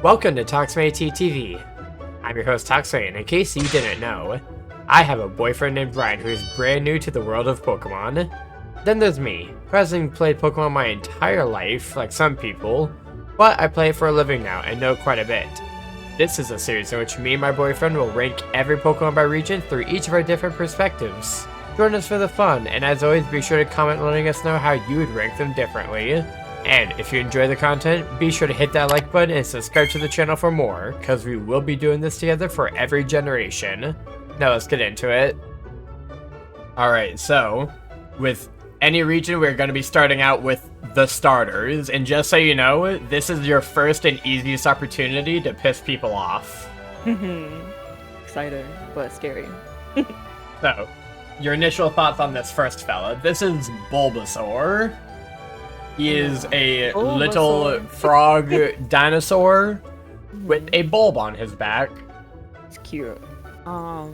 Welcome to ToximaeTTV. I'm your host Toximae, and in case you didn't know, I have a boyfriend named Brian who is brand new to the world of Pokemon. Then there's me, who hasn't played Pokemon my entire life, like some people, but I play it for a living now and know quite a bit. This is a series in which me and my boyfriend will rank every Pokemon by region through each of our different perspectives. Join us for the fun, and as always, be sure to comment letting us know how you would rank them differently. And if you enjoy the content, be sure to hit that like button and subscribe to the channel for more, because we will be doing this together for every generation. Now let's get into it. Alright, so, with any region, we're going to be starting out with the starters, and just so you know, this is your first and easiest opportunity to piss people off. Exciting, but scary. So, your initial thoughts on this first fella. This is Bulbasaur. He is a little frog dinosaur with a bulb on his back. It's cute. I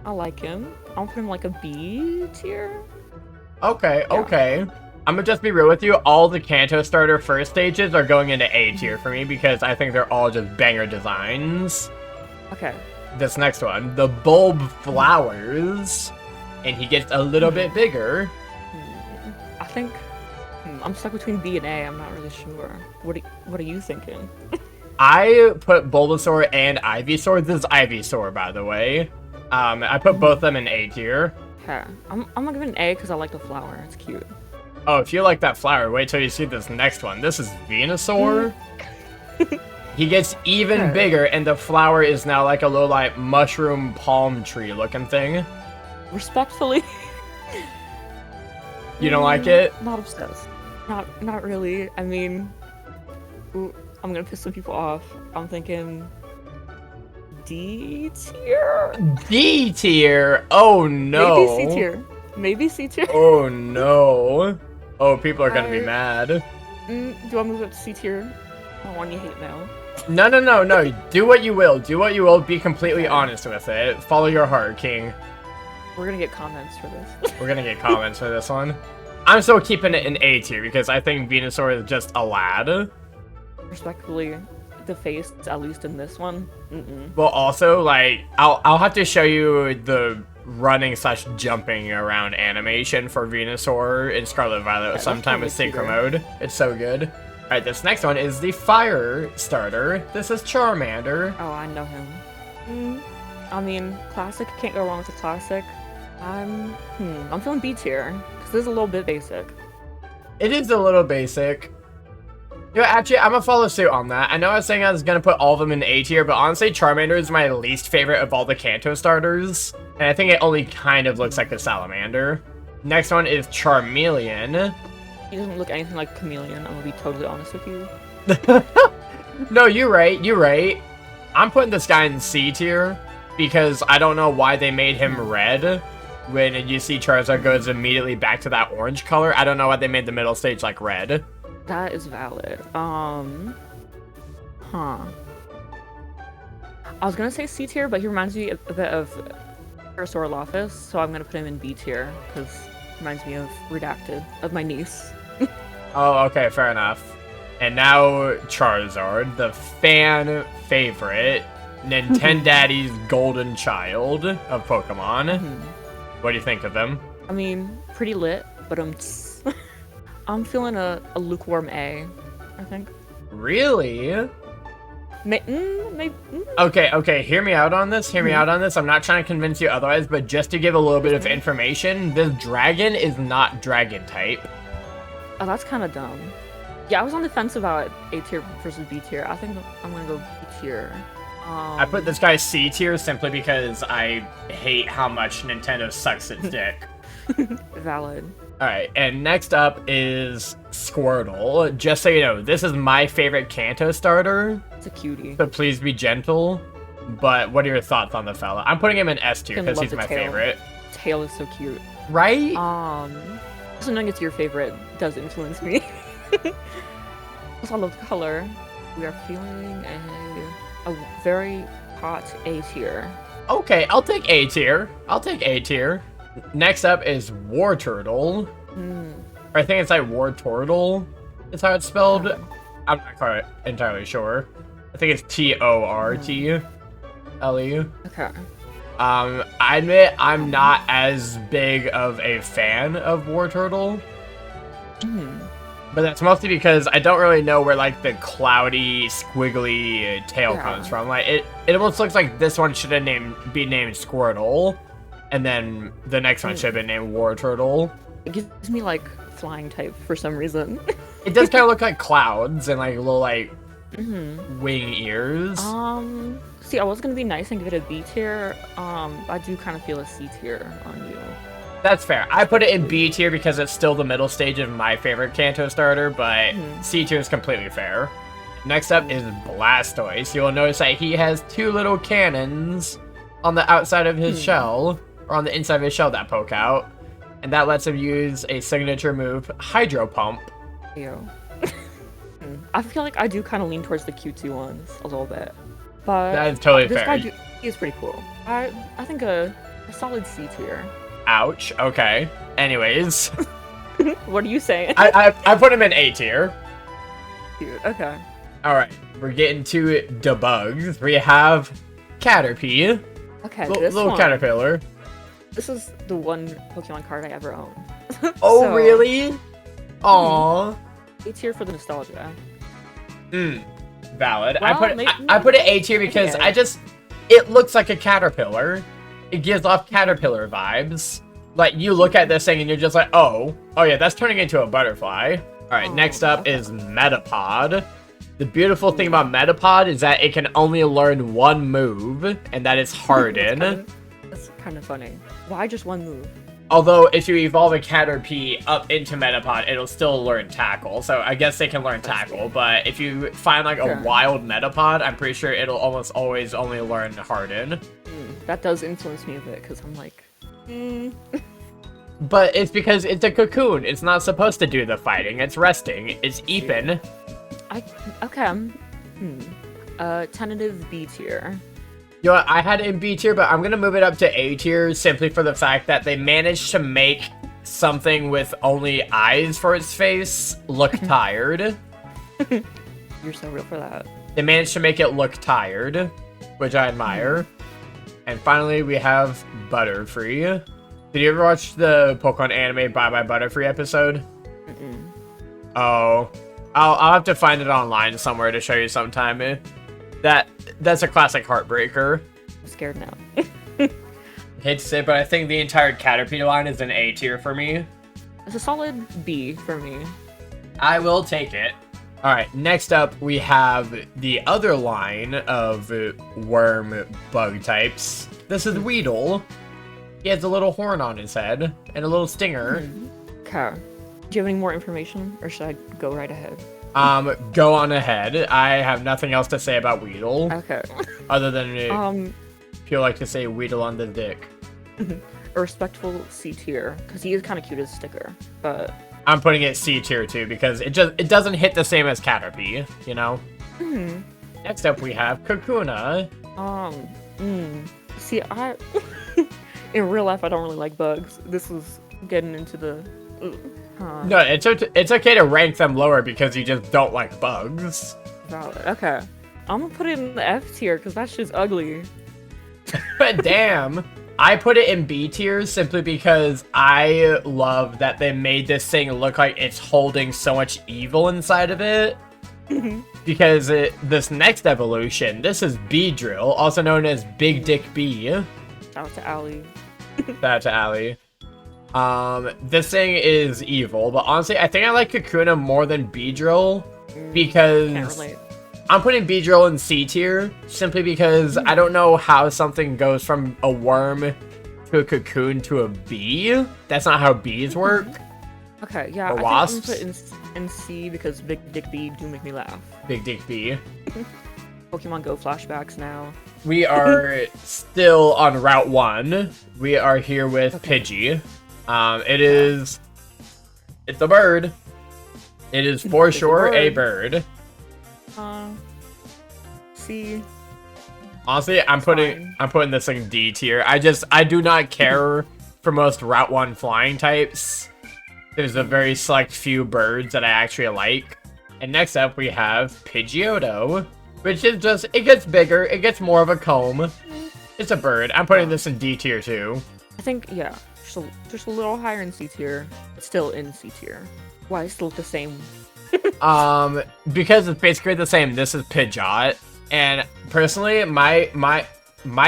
like him. I'll put him like a B tier. Okay, okay. I'm gonna just be real with you. All the Kanto starter first stages are going into A tier for me because I think they're all just banger designs. Okay. This next one, the bulb flowers, and he gets a little bit bigger. I think I'm stuck between B and A. I'm not really sure. What are you thinking? I put Bulbasaur and Ivysaur. This is Ivysaur, by the way. I put both of them in A tier. Okay. I'm gonna give it an A because I like the flower. It's cute. Oh, if you like that flower, wait till you see this next one. This is Venusaur. He gets even bigger, and the flower is now like a little like mushroom palm tree looking thing. Respectfully. You don't like it? Not obsessed. Not really. I mean, I'm gonna piss some people off. I'm thinking D tier? D tier? Oh no. Maybe C tier. Maybe C tier. Oh no. Oh, people are gonna be mad. Do I move up to C tier? I want you hate mail. No. Do what you will. Do what you will. Be completely honest with it. Follow your heart, King. We're gonna get comments for this. We're gonna get comments for this one. I'm still keeping it in A tier because I think Venusaur is just a lad. Respectfully, the face, at least in this one. Well, also, like, I'll have to show you the running / jumping around animation for Venusaur in Scarlet Violet sometime with Synchro Mode. It's so good. Alright, this next one is the Fire starter. This is Charmander. Oh, I know him. I mean, classic, can't go wrong with a classic. I'm feeling B tier, because this is a little bit basic. It is a little basic. You know, actually, I'm gonna follow suit on that. I know I was saying I was gonna put all of them in A tier, but honestly, Charmander is my least favorite of all the Kanto starters. And I think it only kind of looks like a salamander. Next one is Charmeleon. He doesn't look anything like Chameleon, I'm gonna be totally honest with you. No, you're right. I'm putting this guy in C tier, because I don't know why they made him red. When you see Charizard goes immediately back to that orange color, I don't know why they made the middle stage like red. That is valid. I was gonna say C tier, but he reminds me a bit of Lofus, so I'm gonna put him in B tier, because he reminds me of Redacted, of my niece. Oh, okay, fair enough. And now Charizard, the fan favorite, Nintendaddy's golden child of Pokemon. What do you think of him? I mean, pretty lit, but I'm feeling a lukewarm A, I think. Really? Maybe. Okay, hear me out on this. I'm not trying to convince you otherwise, but just to give a little bit of information, this dragon is not dragon type. Oh, that's kind of dumb. Yeah, I was on the fence about A tier versus B tier. I think I'm gonna go B tier. I put this guy C tier simply because I hate how much Nintendo sucks its dick. Valid. Alright, and next up is Squirtle. Just so you know, this is my favorite Kanto starter. It's a cutie. So please be gentle. But what are your thoughts on the fella? I'm putting him in S tier because he's my favorite. Tail is so cute. Right? Also knowing it's your favorite does influence me. Also, I love the color. We are feeling a very hot A tier. Okay, I'll take A tier. Next up is Wartortle. I think it's like Wartortle is how it's spelled. I'm not quite entirely sure. I think it's Tortle. Okay. I admit I'm not as big of a fan of War Turtle. But that's mostly because I don't really know where like the cloudy, squiggly tail comes from. Like it almost looks like this one should have be named Squirtle, and then the next one should have been named War Turtle. It gives me like flying type for some reason. It does kind of look like clouds and like little like wing ears. See, I was gonna be nice and give it a B tier. I do kind of feel a C tier on you. That's fair. I put it in B tier because it's still the middle stage of my favorite Kanto starter, but C tier is completely fair. Next up is Blastoise. You'll notice that he has two little cannons on the outside of his shell, or on the inside of his shell that poke out, and that lets him use a signature move, Hydro Pump. Yo. I feel like I do kind of lean towards the Q2 ones a little bit, but that is totally this fair. guy is pretty cool. I think a solid C tier. Ouch. Okay. Anyways. What are you saying? I put him in A tier. Dude, okay. Alright. We're getting to debugs. We have Caterpie. Okay, Little one, caterpillar. This is the one Pokemon card I ever owned. Oh, So, really? Aww. A tier for the nostalgia. Valid. Well, I put it A tier because it looks like a caterpillar. It gives off caterpillar vibes. Like, you look at this thing and you're just like, oh yeah, that's turning into a butterfly. Alright, next up is Metapod. The beautiful thing about Metapod is that it can only learn one move, and that is Harden. That's kind of funny. Why just one move? Although, if you evolve a Caterpie up into Metapod, it'll still learn Tackle. So I guess they can learn Tackle, but if you find like a wild Metapod, I'm pretty sure it'll almost always only learn Harden. That does influence me a bit, because I'm like, But it's because it's a cocoon. It's not supposed to do the fighting. It's resting. It's Eepin. Tentative B tier. You know what? I had it in B tier, but I'm going to move it up to A tier simply for the fact that they managed to make something with only eyes for its face look tired. You're so real for that. They managed to make it look tired, which I admire. And finally, we have Butterfree. Did you ever watch the Pokemon anime Bye Bye Butterfree episode? Oh. I'll have to find it online somewhere to show you sometime. That's a classic heartbreaker. I'm scared now. I hate to say it, but I think the entire Caterpie line is an A tier for me. It's a solid B for me. I will take it. Alright, next up we have the other line of worm bug types. This is Weedle. He has a little horn on his head and a little stinger. Okay. Do you have any more information, or should I go right ahead? Go on ahead. I have nothing else to say about Weedle. Okay. Other than people like to say Weedle on the dick. A respectful C tier, because he is kind of cute as a sticker, but... I'm putting it C tier too, because it doesn't hit the same as Caterpie, you know? Next up we have Kakuna. See, in real life I don't really like bugs. This was getting into the... No, it's okay to rank them lower because you just don't like bugs. Valid. Okay. I'm gonna put it in the F tier, because that shit's ugly. But damn. I put it in B tier simply because I love that they made this thing look like it's holding so much evil inside of it. Because this next evolution, this is Beedrill, also known as Big Dick B. Shout out to Allie. Shout out to Allie. This thing is evil, but honestly, I think I like Kakuna more than Beedrill because Can't relate. I'm putting Beedrill in C tier simply because I don't know how something goes from a worm to a cocoon to a bee. That's not how bees work. Okay, yeah, Or I wasps. think I'm gonna put in C because Big Dick B do make me laugh. Big Dick Bee. Pokemon Go flashbacks now. We are still on Route 1. We are here with Pidgey. It's a bird. It is for sure a bird. C. Honestly, I'm putting this in D tier. I do not care for most Route 1 flying types. There's a very select few birds that I actually like. And next up we have Pidgeotto. which is just, it gets bigger, it gets more of a comb. It's a bird. I'm putting this in D tier too. I think, yeah, just a little higher in C tier, but still in C tier. Why, it's still the same. Because it's basically the same. This is Pidgeot, and personally, my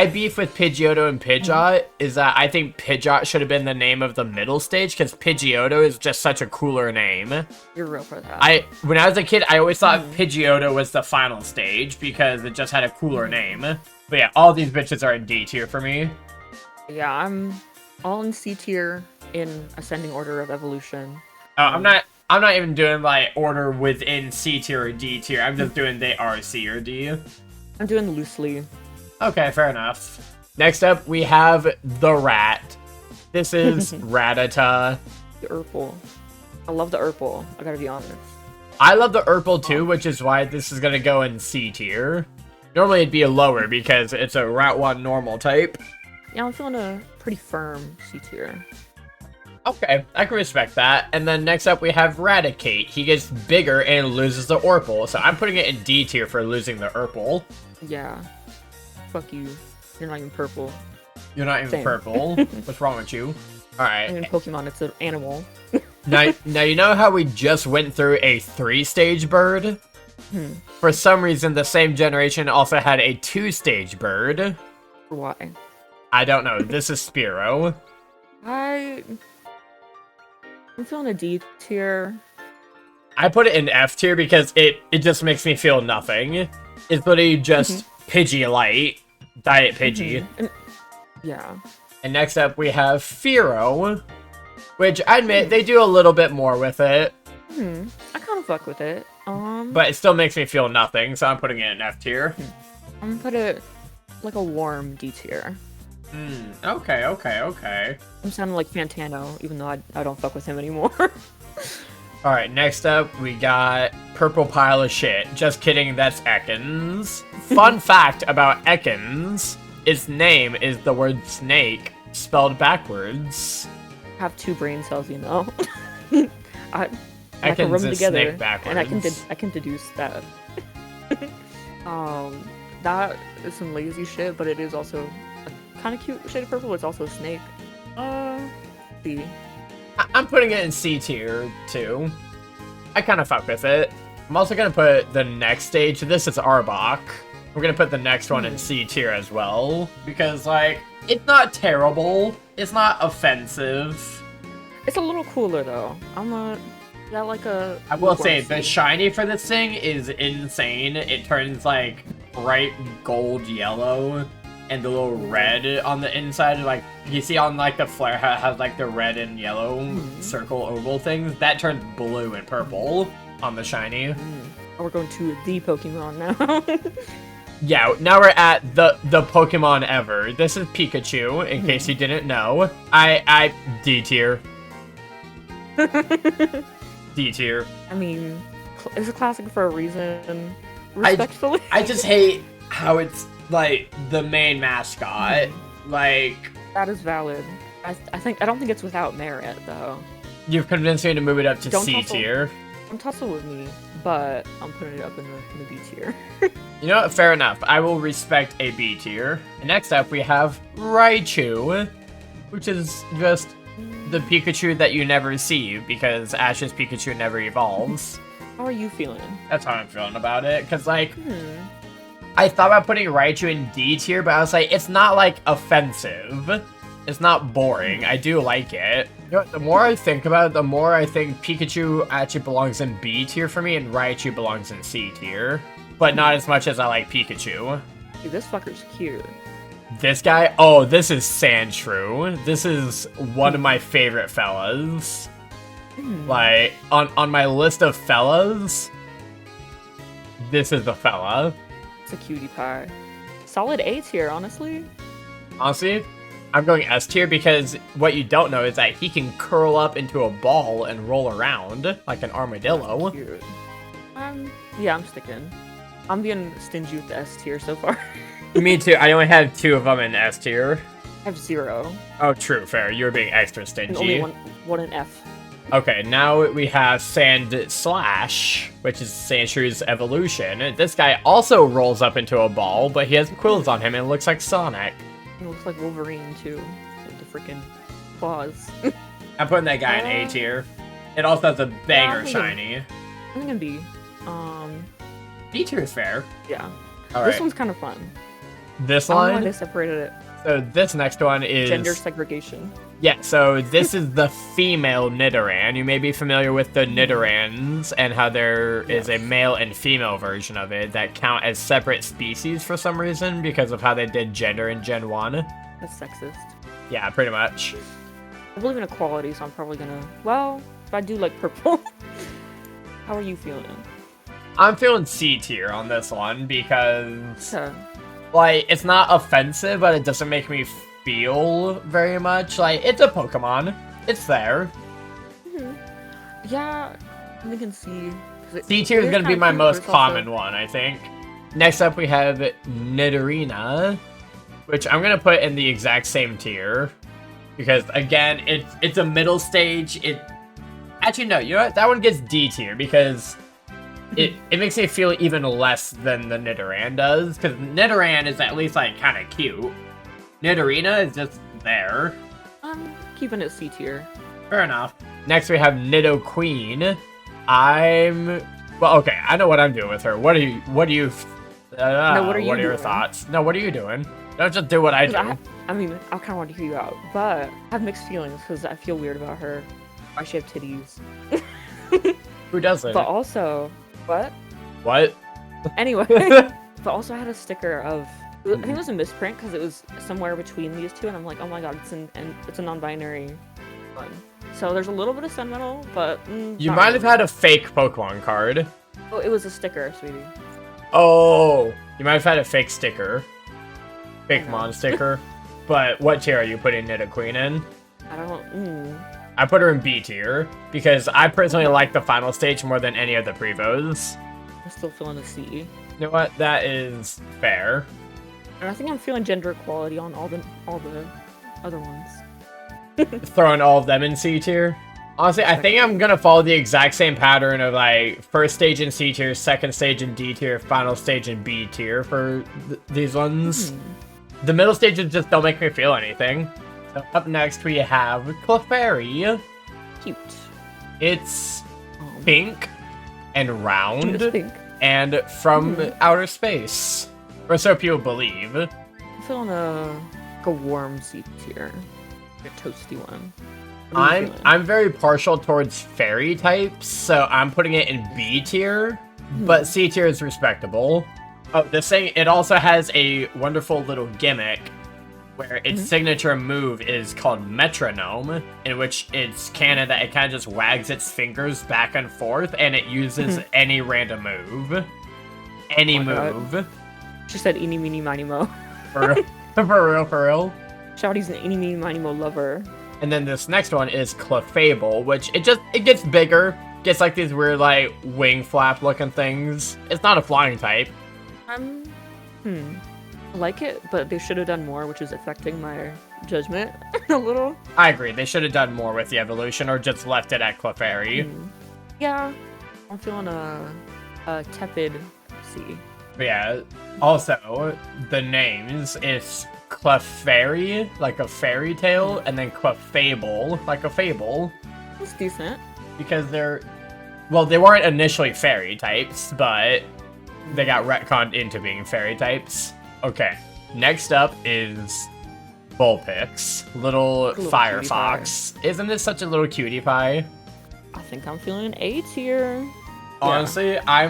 beef with Pidgeotto and Pidgeot is that I think Pidgeot should have been the name of the middle stage, because Pidgeotto is just such a cooler name. You're real for that. When I was a kid, I always thought Pidgeotto was the final stage because it just had a cooler name. But yeah, all these bitches are in D tier for me. Yeah, I'm all in C tier in ascending order of evolution. Oh, I'm not even doing like order within C tier or D tier. I'm just doing they are C or D. I'm doing loosely. Okay, fair enough. Next up, we have the rat. This is Rattata. The Urple. I love the Urple, I gotta be honest. I love the Urple too, which is why this is gonna go in C tier. Normally it'd be a lower because it's a Route 1 normal type. Yeah, I'm feeling a pretty firm C tier. Okay, I can respect that. And then next up we have Raticate. He gets bigger and loses the Urple, so I'm putting it in D tier for losing the Urple. Yeah. Fuck you. You're not even purple. You're not even Same. purple. What's wrong with you? Alright. In Pokemon, it's an animal. Now you know how we just went through a 3-stage bird? For some reason, the same generation also had a 2-stage bird. Why? I don't know. This is Spearow. I'm feeling a D tier. I put it in F tier because it just makes me feel nothing. It's literally just Pidgeolite, Diet Pidgey. Yeah. And next up we have Fearow, which I admit they do a little bit more with it. I kind of fuck with it. But it still makes me feel nothing, so I'm putting it in F tier. I'm gonna put it like a warm D tier. Okay. I'm sounding like Fantano, even though I don't fuck with him anymore. Alright, next up, we got Purple Pile of Shit. Just kidding, that's Ekans. Fun fact about Ekans, its name is the word snake, spelled backwards. I have 2 brain cells, you know. I can Ekans rub them is together, snake backwards. and I can deduce that. That is some lazy shit, but it is also a kind of cute shade of purple. It's also a snake. B. I'm putting it in C tier, too. I kind of fuck with it. I'm also going to put the next stage. This is Arbok. We're going to put the next one in C tier as well. Because, like, it's not terrible. It's not offensive. It's a little cooler, though. I will say, the shiny for this thing is insane. It turns, like, bright gold yellow. And the little red on the inside, like, you see on, like, the flare has, like, the red and yellow circle oval things. That turns blue and purple on the shiny. We're going to the Pokemon now. Yeah, now we're at the Pokemon ever. This is Pikachu, in case you didn't know. I D tier. D tier. I mean, it's a classic for a reason. Respectfully. I just hate how it's, like, the main mascot. Like, that is valid. I don't think it's without merit, though. You've convinced me to move it up to Don't C tussle. tier. Don't tussle with me, but I'm putting it up in the B tier. You know what? Fair enough. I will respect a B tier. And next up, we have Raichu, which is just the Pikachu that you never see because Ash's Pikachu never evolves. How are you feeling? That's how I'm feeling about it. Because, like, I thought about putting Raichu in D tier, but I was like, it's not, like, offensive. It's not boring. I do like it. You know what, the more I think about it, the more I think Pikachu actually belongs in B tier for me, and Raichu belongs in C tier. But not as much as I like Pikachu. Dude, this fucker's cute. This guy? Oh, this is Sandshrew. This is one of my favorite fellas. Like, on my list of fellas, this is the fella. It's a cutie pie. Solid A tier, honestly. Honestly, I'm going S tier because what you don't know is that he can curl up into a ball and roll around like an armadillo. Cute. Yeah, I'm sticking. I'm being stingy with the S tier so far. Me too. I only have 2 of them in S tier. I have 0. Oh, true, fair. You were being extra And stingy. only one in F. Okay, now we have Sand Slash, which is Sandshrews evolution. This guy also rolls up into a ball, but he has quills on him and it looks like Sonic. It looks like Wolverine too, with the freaking claws. I'm putting that guy in A tier. It also has a banger shiny. I'm gonna be, B tier is fair. yeah. All This right. one's kind of fun. This I don't know why one. they separated it. So this next one is Gender segregation. Yeah, so this is the female Nidoran. You may be familiar with the Nidorans and how there is a male and female version of it that count as separate species for some reason because of how they did gender in Gen 1. That's sexist. Yeah, pretty much. I believe in equality, so I'm probably gonna. Well, if I do like purple, how are you feeling? I'm feeling C tier on this one because, Okay. like, it's not offensive, but it doesn't make me feel very much. Like, it's a Pokemon. It's there. Yeah, I'm thinking C. C tier is going to be my most common one, I think. Next up, we have Nidorina, which I'm going to put in the exact same tier. Because, again, it's a middle stage. Actually, no, you know what? That one gets D tier because it makes me feel even less than the Nidoran does. Because Nidoran is at least, like, kind of cute. Nidorina is just there. I'm keeping it C tier. Fair enough. Next, we have Nidoqueen. Well, okay, I know what I'm doing with her. What are your doing? thoughts? No, what are you doing? Don't just do what I do. I mean, I kind of want to hear you out, but I have mixed feelings because I feel weird about her. Why she have titties? Who doesn't? But also, what? What? Anyway, but also I had a sticker of. I think it was a misprint because it was somewhere between these two, and I'm like, oh my god, it's a non-binary one. So there's a little bit of sentimental, but You might have had a fake Pokemon card. Oh, it was a sticker, sweetie. Oh, you might have had a fake sticker. Fake Mon sticker. But what tier are you putting Nidoqueen in? I don't. I put her in B tier because I personally like the final stage more than any of the Prevos. I'm still feeling a C. You know what? That is fair. And I think I'm feeling gender equality on all the other ones. Throwing all of them in C tier. Honestly, I think I'm gonna follow the exact same pattern of like first stage in C tier, second stage in D tier, final stage in B tier for these ones. The middle stages just don't make me feel anything. So up next we have Clefairy. Cute. It's pink and round It's pink. and from outer space. Or so people believe. I'm feeling a warm C tier. A toasty one. What are you feeling? I'm very partial towards fairy types, so I'm putting it in B tier, but C tier is respectable. Oh, this thing, it also has a wonderful little gimmick where its signature move is called Metronome, in which it's canon that it kind of just wags its fingers back and forth, and it uses any random move. Any move. God. She said eeny, meeny, miny, mo. For real. Shouty's an eeny, meeny, miny, mo lover. And then this next one is Clefable, which it gets bigger. Gets like these weird like wing flap looking things. It's not a flying type. I like it, but they should have done more, which is affecting my judgment a little. I agree. They should have done more with the evolution or just left it at Clefairy. Yeah. I'm feeling a tepid C. But yeah, also, the names is Clefairy, like a fairy tale, and then Clefable, like a fable. It's decent. Because they weren't initially fairy types, but they got retconned into being fairy types. Okay, next up is Vulpix, little Firefox. Isn't this such a little cutie pie? I think I'm feeling A tier. Honestly, I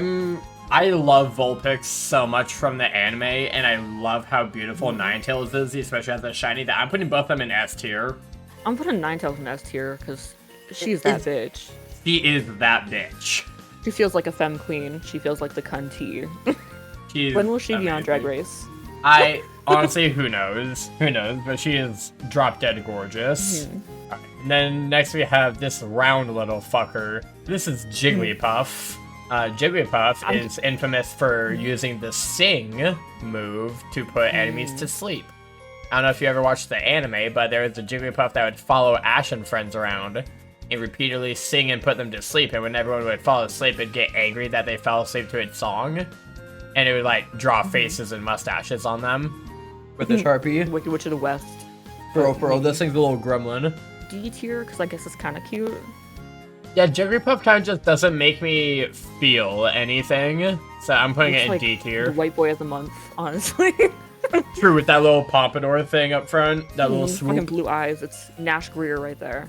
love Vulpix so much from the anime, and I love how beautiful Ninetales is, especially as a shiny, that I'm putting both of them in S tier. I'm putting Ninetales in S tier because she's that bitch. She is that bitch. She feels like a femme queen. She feels like the cunty. When will she be on Drag Race? I honestly, who knows? Who knows? But she is drop dead gorgeous. Right. And then next we have this round little fucker. This is Jigglypuff. Jigglypuff is infamous for using the Sing move to put enemies to sleep. I don't know if you ever watched the anime, but there was a Jigglypuff that would follow Ash and friends around. and repeatedly sing and put them to sleep. And when everyone would fall asleep, it'd get angry that they fell asleep to its song. And it would, like, draw faces and mustaches on them with the Sharpie. Wicked Witch of the West. For real, this thing's a little gremlin. D tier, because I guess it's kind of cute. Yeah, Jigglypuff kind of just doesn't make me feel anything. So I'm putting it in like D tier. The white boy of the month, honestly. True, with that little pompadour thing up front. That little swoop. Fucking blue eyes. It's Nash Greer right there.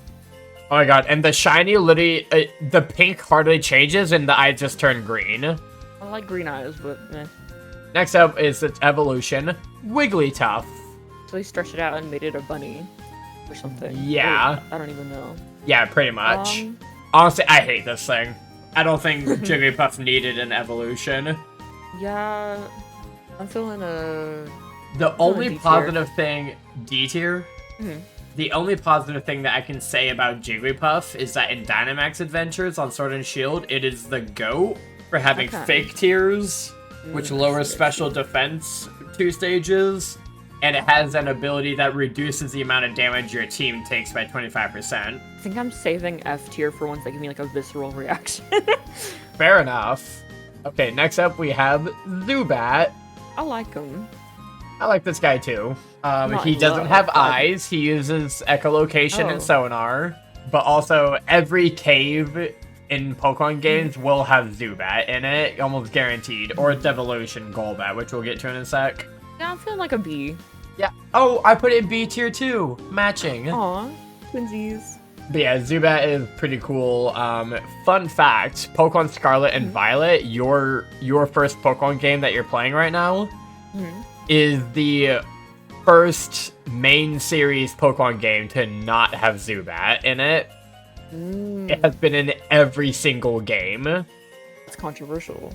Oh my god, and the shiny literally, the pink hardly changes and the eyes just turn green. I like green eyes, but eh. Next up is its evolution, Wigglytuff. So they stretched it out and made it a bunny or something. Yeah. I don't even know. Yeah, pretty much. Honestly, I hate this thing. I don't think Jigglypuff needed an evolution. Yeah, I'm feeling The only D-tier. positive thing, D tier? Mhm. The only positive thing that I can say about Jigglypuff is that in Dynamax Adventures on Sword and Shield, it is the GOAT for having fake tears, which lowers special defense 2 stages, and it has an ability that reduces the amount of damage your team takes by 25%. I think I'm saving F tier for ones that give me like a visceral reaction. Fair enough. Okay, next up we have Zubat. I like him. I like this guy too. Not He in doesn't love, have but- eyes. He uses echolocation and Oh. sonar. But also, every cave in Pokemon games will have Zubat in it, almost guaranteed. Or Devolution Golbat, which we'll get to in a sec. Yeah, I'm feeling like a B. Yeah. Oh, I put it in B tier too. Matching. Aw, twinsies. But yeah, Zubat is pretty cool. Fun fact, Pokemon Scarlet and Violet, your first Pokemon game that you're playing right now, is the first main series Pokemon game to not have Zubat in it. It has been in every single game. It's controversial.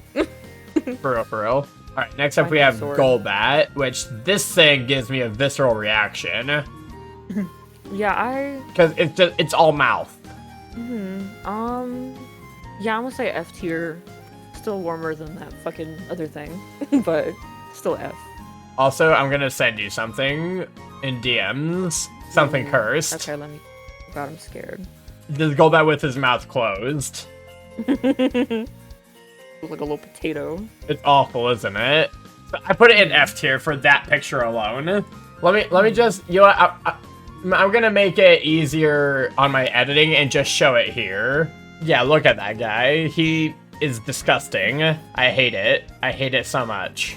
For real, for real. Alright, next up we have Golbat, which this thing gives me a visceral reaction. Yeah, Because it's all mouth. yeah, I'm gonna say F tier. Still warmer than that fucking other thing, but still F. Also, I'm gonna send you something in DMs. Something cursed. Okay, let me. Oh God, I'm scared. This Golbat with his mouth closed. Looks like a little potato. It's awful, isn't it? So I put it in F tier for that picture alone. Let me just, you know what, I'm gonna make it easier on my editing and just show it here. Yeah, look at that guy. He is disgusting. I hate it. I hate it so much.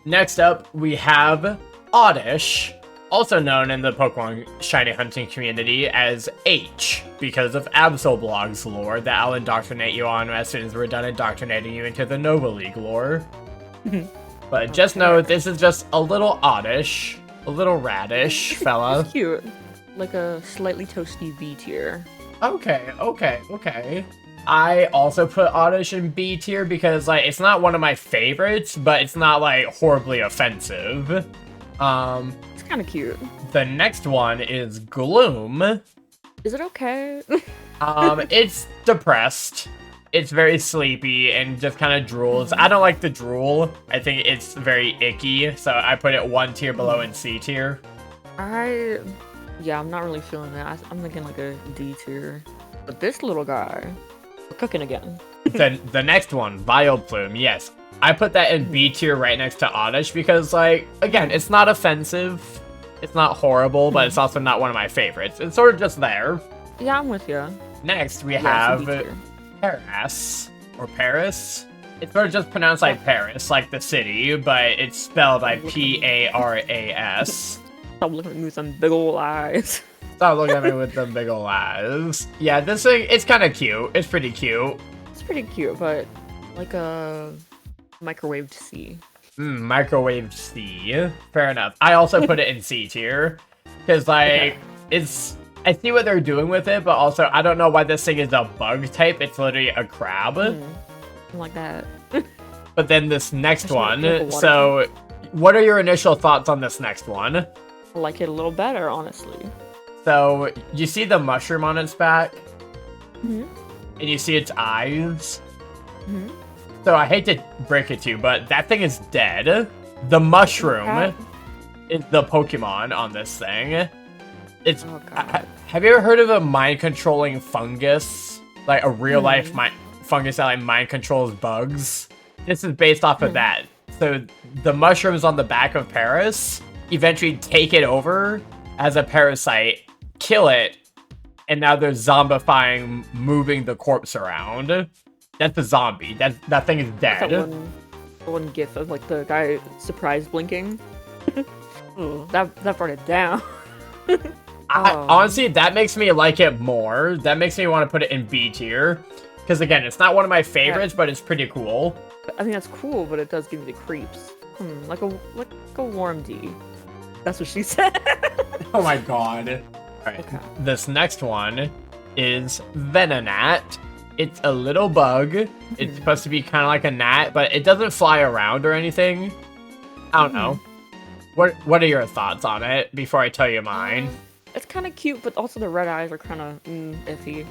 Next up, we have Oddish, also known in the Pokemon shiny hunting community as H, because of Absolblog's lore that I'll indoctrinate you on as soon as we're done indoctrinating you into the Nova League lore. But just know this is just a little Oddish, a little radish fella. It's cute. Like a slightly toasty B tier. Okay. I also put Oddish in B tier because, like, it's not one of my favorites, but it's not, like, horribly offensive. It's kind of cute. The next one is Gloom. Is it okay? It's depressed. It's very sleepy and just kind of drools. I don't like the drool. I think it's very icky, so I put it 1 tier below in C tier. Yeah, I'm not really feeling that. I'm thinking like a D tier. But this little guy, we're cooking again. Then the next one, Vileplume, yes. I put that in B tier right next to Oddish because, like, again, it's not offensive. It's not horrible, but it's also not one of my favorites. It's sort of just there. Yeah, I'm with you. Next, we Yeah, have it's a D tier. Paris, or Paris. It's sort of just pronounced like Paris, like the city, but it's spelled like Paras. Stop looking at me with some big ol' eyes. Stop looking at me with them big ol' eyes. Yeah, this thing, it's kind of cute. It's pretty cute. It's pretty cute, but like a microwaved C. Microwave C. Fair enough. I also put it in C tier. Because, like, it's... I see what they're doing with it, but also I don't know why this thing is a bug type. It's literally a crab. Like that. But then this next one, water. so what are your initial thoughts on this next one? I like it a little better, honestly. So you see the mushroom on its back, Mm-hmm. and you see its eyes. Mm-hmm. So I hate to break it to you, but that thing is dead. The mushroom Okay. is the Pokemon on this thing. It's Oh, God. Have you ever heard of a mind-controlling fungus? Like a real-life fungus that like mind controls bugs? This is based off of that. So the mushrooms on the back of Paris eventually take it over as a parasite, kill it, and now they're zombifying, moving the corpse around. That's a zombie. That thing is dead. That one gif of like the guy surprise blinking. Ooh, that brought it down. Honestly, that makes me like it more. That makes me want to put it in B tier. Because again, it's not one of my favorites, but it's pretty cool. I think that's cool, but it does give me the creeps. Like a warm D. That's what she said. Oh my god. Alright, okay. This next one is Venonat. It's a little bug. It's supposed to be kind of like a gnat, but it doesn't fly around or anything. I don't know. What are your thoughts on it before I tell you mine? It's kind of cute, but also the red eyes are kind of iffy.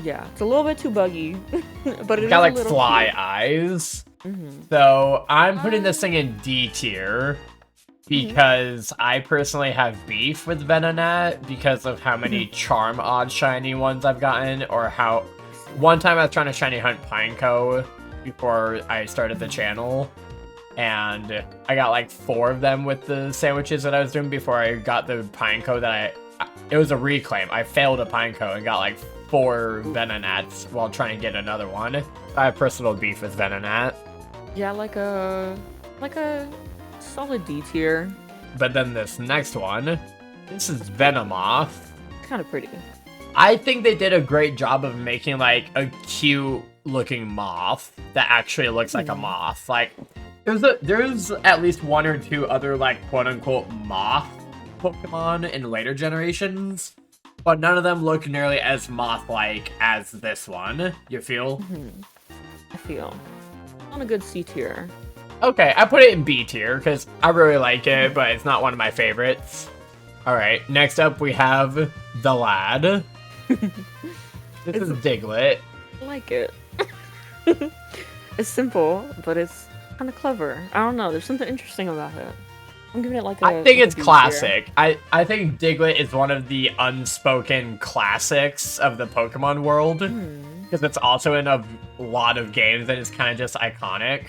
Yeah, it's a little bit too buggy, but it's got like fly cute eyes. So I'm putting this thing in D tier because I personally have beef with Venonat because of how many charm odd shiny ones I've gotten, or how one time I was trying to shiny hunt Pineco before I started the channel, and I got like 4 of them with the sandwiches that I was doing before I got the Pineco that it was a reclaim. I failed a Pineco and got like 4 Venonats while trying to get another one. I have personal beef with Venonat. Yeah, like a solid D tier. But then this next one, this is Venomoth. It's kind of pretty. I think they did a great job of making like a cute looking moth that actually looks like a moth. Like there's at least 1 or 2 other like quote unquote moth Pokemon in later generations, but none of them look nearly as moth-like as this one. You feel? I feel. On a good C tier. Okay, I put it in B tier because I really like it, but it's not one of my favorites. Alright, next up we have the lad. This is Diglett. I like it. It's simple, but it's kind of clever. I don't know, there's something interesting about it. I'm giving it like a... I think it's classic. I think Diglett is one of the unspoken classics of the Pokemon world. Because it's also in a lot of games and it's kind of just iconic.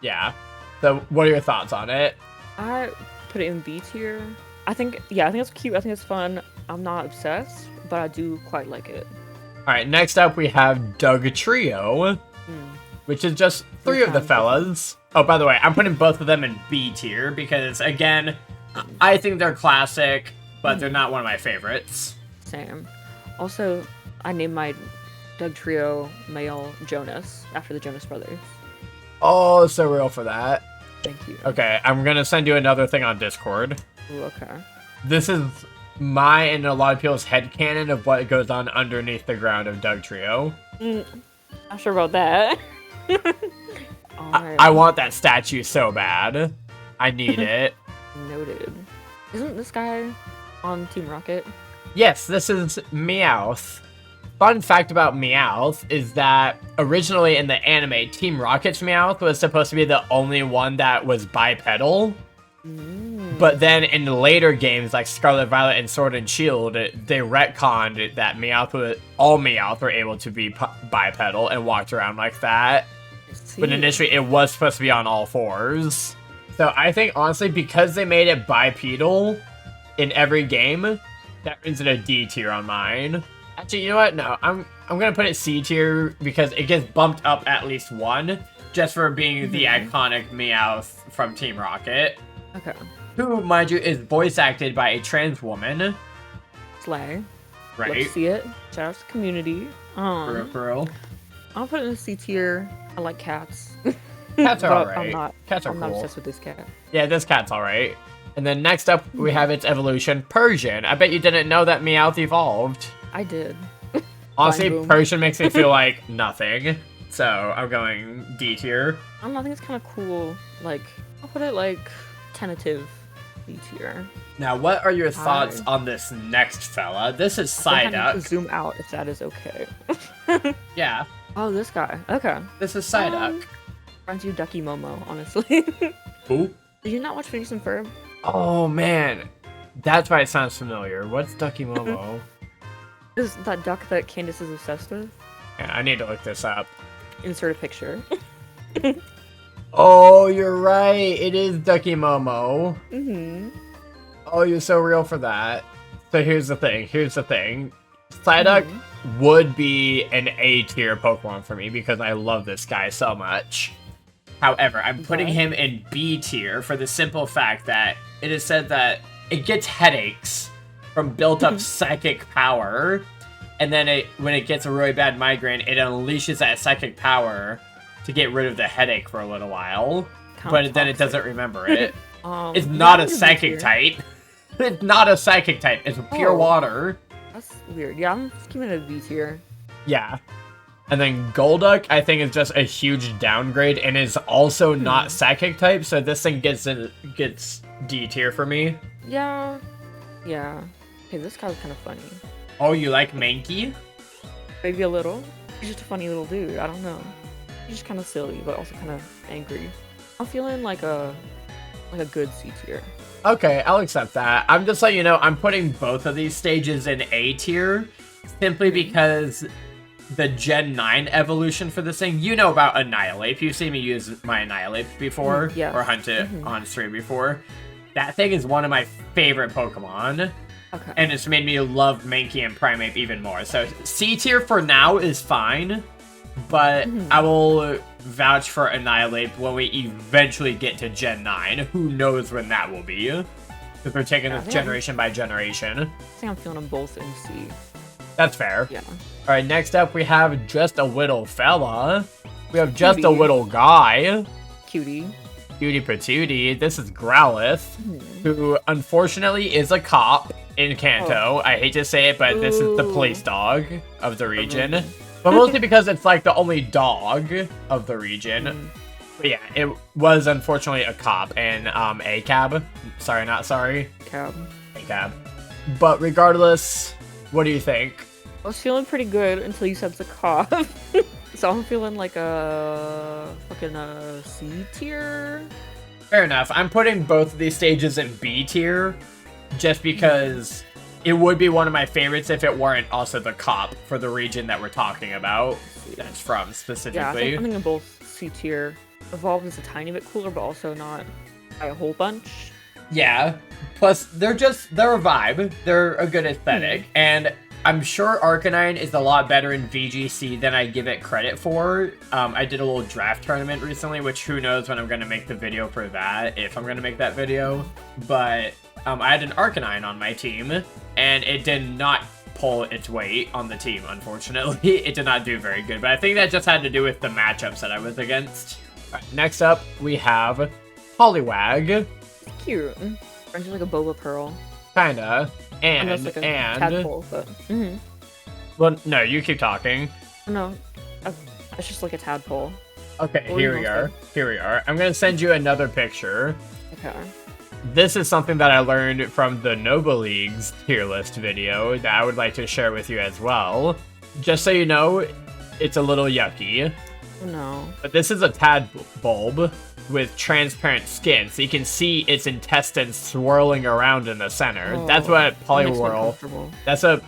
Yeah. So, what are your thoughts on it? I put it in B tier. I think it's cute. I think it's fun. I'm not obsessed, but I do quite like it. Alright, next up we have Dugtrio, which is just 3 of the fellas. Oh, by the way, I'm putting both of them in B tier because, again, I think they're classic, but they're not one of my favorites. Same. Also, I named my Dugtrio male Jonas after the Jonas Brothers. Oh, so real for that. Thank you. Okay, I'm gonna send you another thing on Discord. Ooh, okay. This is my and a lot of people's headcanon of what goes on underneath the ground of Dugtrio. Not sure about that. I want that statue so bad. I need it. Noted. Isn't this guy on Team Rocket? Yes, this is Meowth. Fun fact about Meowth is that originally in the anime, Team Rocket's Meowth was supposed to be the only one that was bipedal. But then in the later games like Scarlet Violet and Sword and Shield, they retconned that all Meowth were able to be bipedal and walked around like that. But initially it was supposed to be on all 4s. So I think honestly because they made it bipedal in every game, that brings it a D tier on mine. Actually, you know what? No, I'm gonna put it C tier because it gets bumped up at least 1 just for being the iconic Meowth from Team Rocket. Okay. Who, mind you, is voice acted by a trans woman. Slay. Right. Let's see it. Shout out to the community. For real. I'll put it in C tier. I like cats. Cats are alright. Cats are I'm cool. not obsessed with this cat. Yeah, this cat's alright. And then next up, we have its evolution, Persian. I bet you didn't know that Meowth evolved. I did. Honestly, Persian makes me feel like nothing. So, I'm going D tier. I don't know, I think it's kind of cool. Like, I'll put it like tentative D tier. Now, what are your thoughts on this next fella? This is Psyduck. I need to zoom out if that is okay. Yeah. Oh, this guy. Okay. This is Psyduck. Reminds you of Ducky Momo, honestly. Who? Did you not watch Phineas and Ferb? Oh, man. That's why it sounds familiar. What's Ducky Momo? There's that duck that Candace is obsessed with. Yeah, I need to look this up. Insert a picture. Oh, you're right. It is Ducky Momo. Oh, you're so real for that. So here's the thing. Psyduck would be an A tier Pokemon for me because I love this guy so much. However, I'm putting him in B tier for the simple fact that it is said that it gets headaches from built up psychic power, and then when it gets a really bad migraine, it unleashes that psychic power to get rid of the headache for a little while, but then it doesn't remember it. It's not a psychic type. It's not a psychic type. It's pure water. That's weird. Yeah, I'm just keeping it a B tier. Yeah. And then Golduck, I think, is just a huge downgrade and is also not psychic type, so this thing gets D tier for me. Yeah. Yeah. Hey, this guy's kind of funny. Oh, you like Mankey? Maybe a little. He's just a funny little dude. I don't know. He's just kind of silly, but also kind of angry. I'm feeling like a good C tier. Okay, I'll accept that. I'm just letting you know, I'm putting both of these stages in A tier, simply because the Gen 9 evolution for this thing, you know about Annihilate. You've seen me use my Annihilate before, or hunt it on stream before. That thing is one of my favorite Pokemon. Okay. And it's made me love Mankey and Primeape even more. So C tier for now is fine, but I will vouch for Annihilate when we eventually get to Gen 9. Who knows when that will be? Because we're taking this generation by generation. I think I'm feeling them both in C. That's fair. Yeah. Alright, next up we have Just a Whittle Fella. We have Just a Whittle Guy. Cutie. Cutie Patootie. This is Growlithe, who unfortunately is a cop in Kanto. I hate to say it, but this is the police dog of the region. But mostly because it's like the only dog of the region. But yeah, it was unfortunately a cop and a cab. Sorry, not sorry. Cab. A cab. But regardless, what do you think? I was feeling pretty good until you said the cop. So I'm feeling like a fucking C tier. Fair enough. I'm putting both of these stages in B tier just because it would be one of my favorites if it weren't also the cop for the region that we're talking about. That's from specifically. Yeah, I think I'm both C tier. Evolved is a tiny bit cooler, but also not by a whole bunch. Yeah. Plus, they're a vibe. They're a good aesthetic. And I'm sure Arcanine is a lot better in VGC than I give it credit for. I did a little draft tournament recently, which who knows when I'm going to make the video for that, if I'm going to make that video. But I had an Arcanine on my team, and it did not pull its weight on the team, unfortunately. It did not do very good, but I think that just had to do with the matchups that I was against. Right, next up, we have Poliwag. Cute. Aren't you like a Boba Pearl? Kinda. And like a tadpole, but... Well, no, you keep talking. No, it's just like a tadpole. Okay, here we are. Here we are. I'm gonna send you another picture. Okay. This is something that I learned from the Noble League's tier list video that I would like to share with you as well. Just so you know, it's a little yucky. No. But this is a tadbulb with transparent skin, so you can see its intestines swirling around in the center. Oh, that's what Poliwhirl, that's what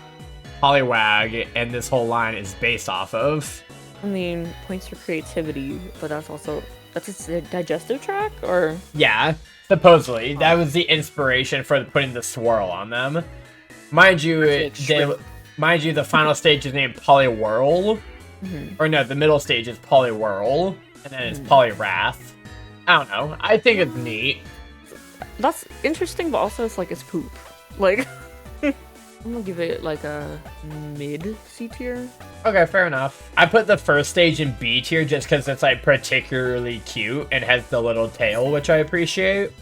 Poliwag and this whole line is based off of. I mean, points for creativity, but that's its digestive tract, or? Yeah, supposedly. That was the inspiration for putting the swirl on them. Mind you, the final stage is named Poliwhirl. Or no, the middle stage is Poliwhirl, and then it's Poliwrath. I don't know. I think it's neat. That's interesting, but also it's like it's poop. Like, I'm gonna give it like a mid C tier. Okay, fair enough. I put the first stage in B tier just because it's like particularly cute and has the little tail, which I appreciate.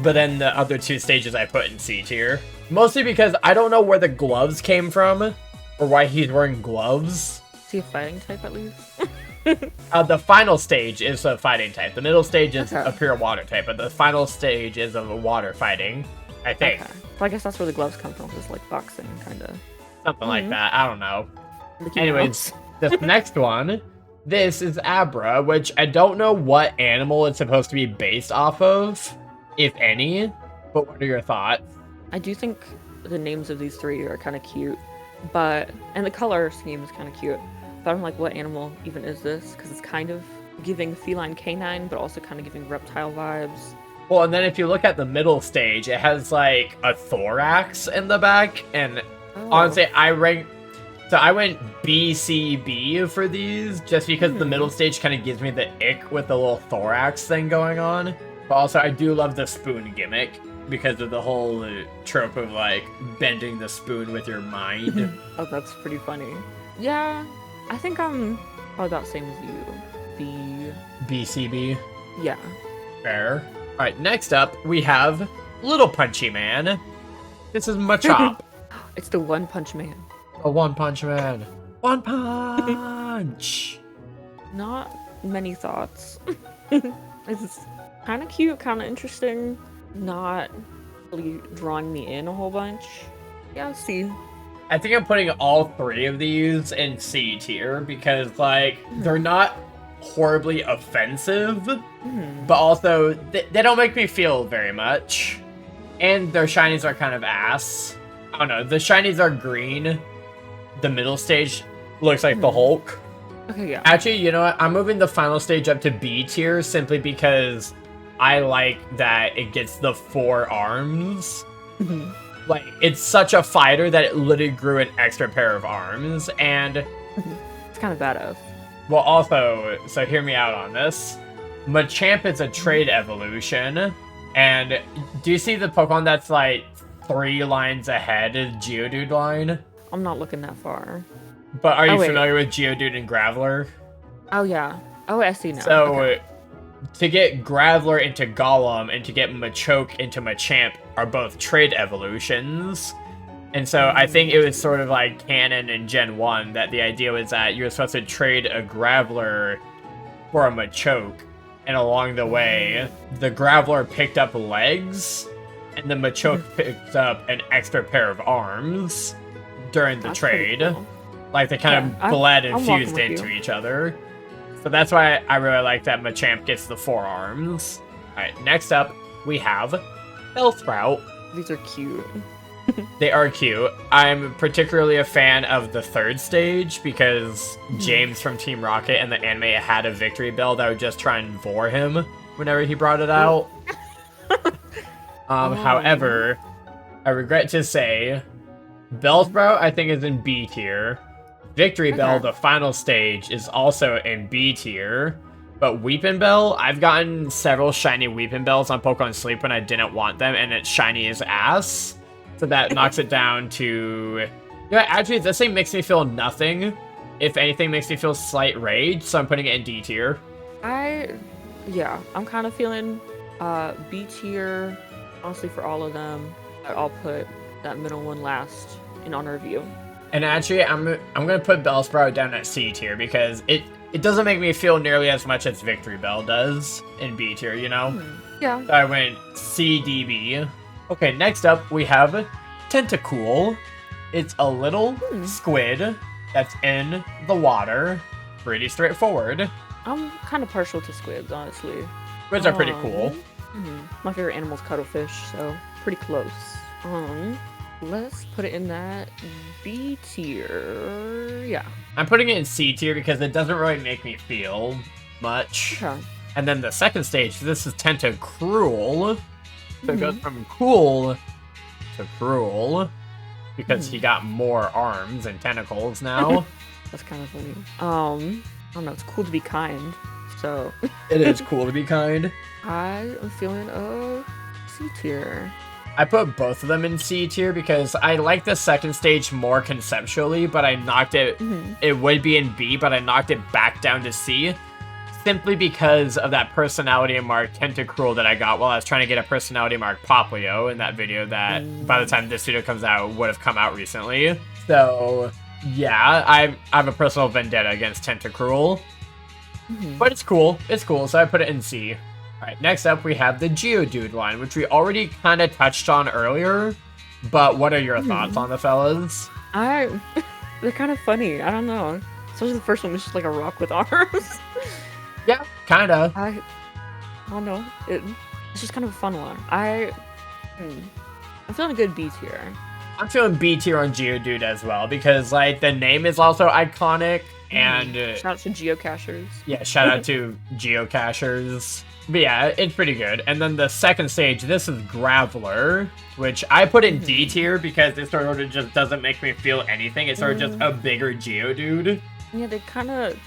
But then the other two stages I put in C tier. Mostly because I don't know where the gloves came from or why he's wearing gloves. Is he a fighting type at least? The final stage is a fighting type. The middle stage is a pure water type, but the final stage is of a water fighting, I think. Okay. Well, I guess that's where the gloves come from, just like boxing, kind of. Something like that. I don't know. Anyways, this next one, this is Abra, which I don't know what animal it's supposed to be based off of, if any, but what are your thoughts? I do think the names of these three are kind of cute. And the color scheme is kind of cute. But I'm like, what animal even is this? Because it's kind of giving feline canine, but also kind of giving reptile vibes. Well, and then if you look at the middle stage, it has like a thorax in the back, and honestly, I went BCB for these just because the middle stage kind of gives me the ick with the little thorax thing going on. But also, I do love the spoon gimmick because of the whole trope of like bending the spoon with your mind. Oh, that's pretty funny. Yeah, I think I'm probably about the same as you. BCB. Yeah. Fair. Alright, next up, we have Little Punchy Man. This is Machop. It's the One Punch Man. A One Punch Man. One Punch! Not many thoughts. It's kind of cute, kind of interesting. Not really drawing me in a whole bunch. Yeah, let's see. I think I'm putting all three of these in C tier because, like, they're not horribly offensive, but also they don't make me feel very much. And their shinies are kind of ass. I don't know, the shinies are green. The middle stage looks like the Hulk. Okay, yeah. Actually, you know what? I'm moving the final stage up to B tier simply because I like that it gets the 4 arms. Like, it's such a fighter that it literally grew an extra pair of arms, and it's kind of badass. Well, also, so hear me out on this. Machamp is a trade evolution, and do you see the Pokemon that's like 3 lines ahead of Geodude line? I'm not looking that far. But are you familiar with Geodude and Graveler? Oh, yeah. Oh, I see now. So, to get Graveler into Golem and to get Machoke into Machamp are both trade evolutions. And so I think it was sort of like canon in Gen 1 that the idea was that you were supposed to trade a Graveler for a Machoke. And along the way, the Graveler picked up legs, and the Machoke picked up an extra pair of arms during the trade. Cool. Like they kind of bled and fused into each other. So that's why I really like that Machamp gets the 4 arms. Alright, next up, we have Bellsprout. These are cute. They are cute. I'm particularly a fan of the 3rd stage because James from Team Rocket and the anime had a victory bell that would just try and vor him whenever he brought it out. However, I regret to say, Bellsprout I think is in B tier. Victory Bell, the final stage, is also in B tier. But Weepin' Bell, I've gotten several shiny Weepin' Bells on Pokemon Sleep when I didn't want them, and it's shiny as ass. So that knocks it down to... Yeah, actually, this thing makes me feel nothing. If anything, makes me feel slight rage, so I'm putting it in D tier. Yeah, I'm kind of feeling B tier, honestly, for all of them. I'll put that middle one last in honor of you. And actually, I'm gonna put Bellsprout down at C tier because it doesn't make me feel nearly as much as Victory Bell does in B tier, you know? Yeah. So I went C, D, B. Okay, next up we have Tentacool. It's a little squid that's in the water. Pretty straightforward. I'm kind of partial to squids, honestly. Squids are pretty cool. My favorite animal's cuttlefish, so pretty close. Let's put it in that B tier. Yeah. I'm putting it in C tier because it doesn't really make me feel much. Okay. And then the second stage, this is Tentacruel. So it goes from cool to cruel because he got more arms and tentacles now. That's kind of funny. I don't know, it's cool to be kind, so. It is cool to be kind. I am feeling a C tier. I put both of them in C tier because I like the second stage more conceptually, but I knocked it, it would be in B, but I knocked it back down to C, simply because of that personality mark Tentacruel that I got while I was trying to get a personality mark Poplio in that video that, by the time this video comes out, would have come out recently. So, yeah, I have a personal vendetta against Tentacruel. But it's cool, so I put it in C. Alright, next up we have the Geodude line, which we already kind of touched on earlier, but what are your thoughts on the fellas? They're kind of funny, I don't know. Especially the first one was just like a rock with arms. Yeah, kind of. I don't know, it's just kind of a fun one. I'm feeling a good B tier. I'm feeling B tier on Geodude as well because like the name is also iconic and shout out to geocachers. Yeah, shout out to geocachers. But yeah, it's pretty good. And then the second stage, this is Graveler, which I put in D tier because it sort of just doesn't make me feel anything. It's sort of just a bigger Geodude. Yeah, they kind of,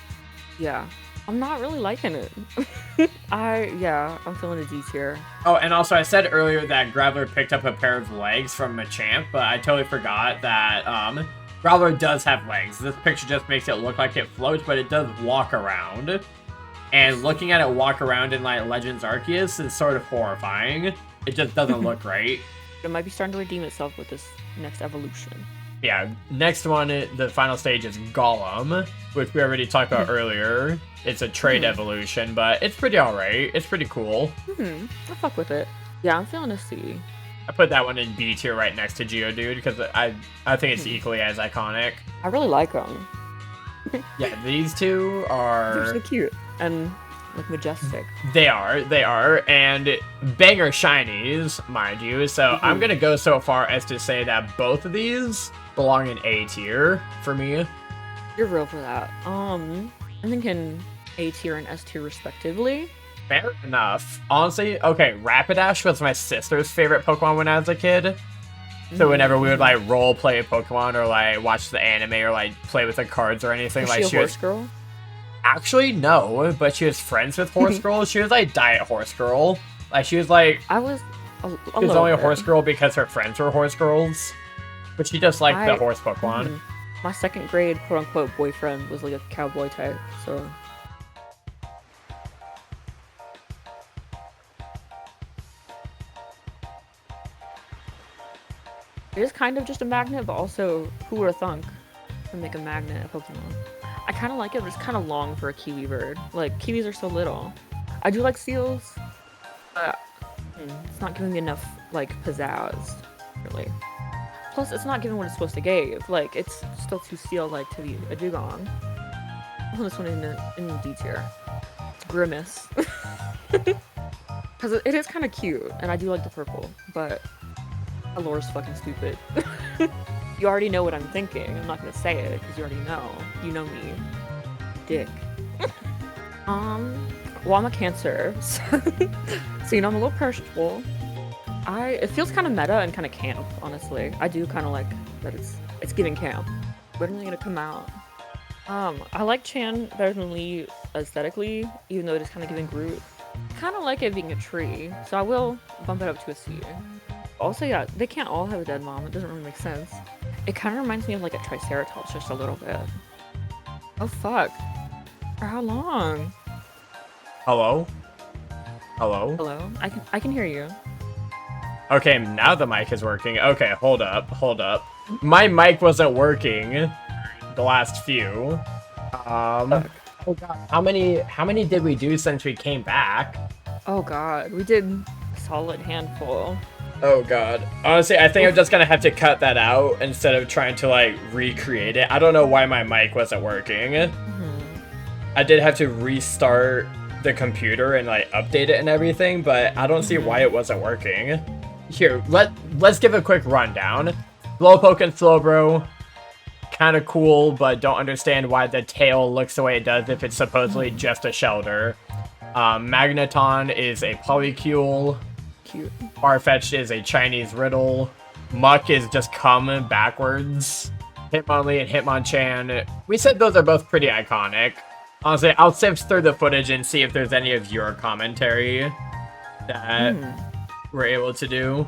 yeah. I'm not really liking it. I'm feeling a D tier. Oh, and also I said earlier that Graveler picked up a pair of legs from Machamp, but I totally forgot that Graveler does have legs. This picture just makes it look like it floats, but it does walk around. And looking at it walk around in like Legends Arceus is sort of horrifying. It just doesn't look right. It might be starting to redeem itself with this next evolution. Yeah, next one, the final stage is Golem, which we already talked about earlier. It's a trade evolution, but it's pretty alright. It's pretty cool. I fuck with it. Yeah, I'm feeling a C. I put that one in B tier right next to Geodude because I think it's equally as iconic. I really like them. Yeah, these two are... They're so cute and like majestic. They are, and banger shinies, mind you. So I'm gonna go so far as to say that both of these belong in A tier for me. You're real for that. I'm thinking A tier and S tier respectively. Fair enough. Honestly, okay, Rapidash was my sister's favorite Pokemon when I was a kid. So whenever we would like role play a Pokemon or like watch the anime or like play with the cards or anything, Was like she a horse girl? Actually, no, but she was friends with horse girls. She was like diet horse girl. Like she was like I was she was only a horse girl because her friends were horse girls. But she just liked the horse Pokemon. My second grade quote unquote boyfriend was like a cowboy type, so it is kind of just a magnet, but also who would have thunk to make a magnet a Pokemon? I kind of like it, but it's kind of long for a kiwi bird. Like, kiwis are so little. I do like seals, but it's not giving me enough, like, pizzazz, really. Plus, it's not giving what it's supposed to give. Like, it's still too seal-like to be a Dugong. I'll put this one in D tier. Grimace. Because it is kind of cute, and I do like the purple, but Alora's fucking stupid. You already know what I'm thinking. I'm not gonna say it because you already know. You know me. Dick. Well, I'm a Cancer, so you know I'm a little perishable. It feels kind of meta and kind of camp, honestly. I do kind of like that it's giving camp. When are they gonna come out? I like Chan better than Lee aesthetically, even though it is kind of giving Groot. Kind of like it being a tree, so I will bump it up to a C. Also, yeah, they can't all have a dead mom. It doesn't really make sense. It kind of reminds me of like a Triceratops just a little bit. Oh fuck. For how long? Hello? Hello? Hello? I can hear you. Okay, now the mic is working. Okay, hold up. My mic wasn't working the last few. Oh god, how many did we do since we came back? Oh god, we did a solid handful. Oh god. Honestly, I think I'm just gonna have to cut that out instead of trying to like recreate it. I don't know why my mic wasn't working. I did have to restart the computer and like update it and everything, but I don't see why it wasn't working. Here, let's give a quick rundown. Slowpoke and Slowbro, kind of cool, but don't understand why the tail looks the way it does if it's supposedly just a shelter. Magneton is a Polycule. Cute. Farfetch'd is a Chinese riddle. Muck is just coming backwards. Hitmonlee and Hitmonchan. We said those are both pretty iconic. Honestly, I'll sift through the footage and see if there's any of your commentary that we're able to do.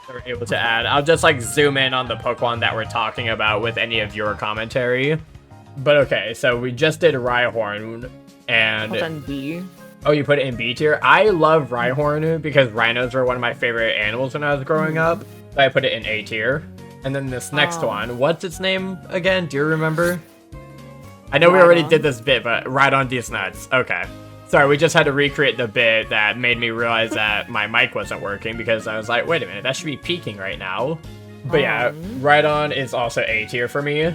That we're able to add. I'll just like zoom in on the Pokemon that we're talking about with any of your commentary. But okay, so we just did Rhyhorn and... What's on B? Oh, you put it in B tier? I love Rhyhorn because rhinos were one of my favorite animals when I was growing up. So I put it in A tier. And then this next one, what's its name again? Do you remember? I know we already did this bit, but right on these nuts. Okay. Sorry, we just had to recreate the bit that made me realize that my mic wasn't working because I was like, wait a minute, that should be peaking right now. But yeah, Rhydon is also A tier for me.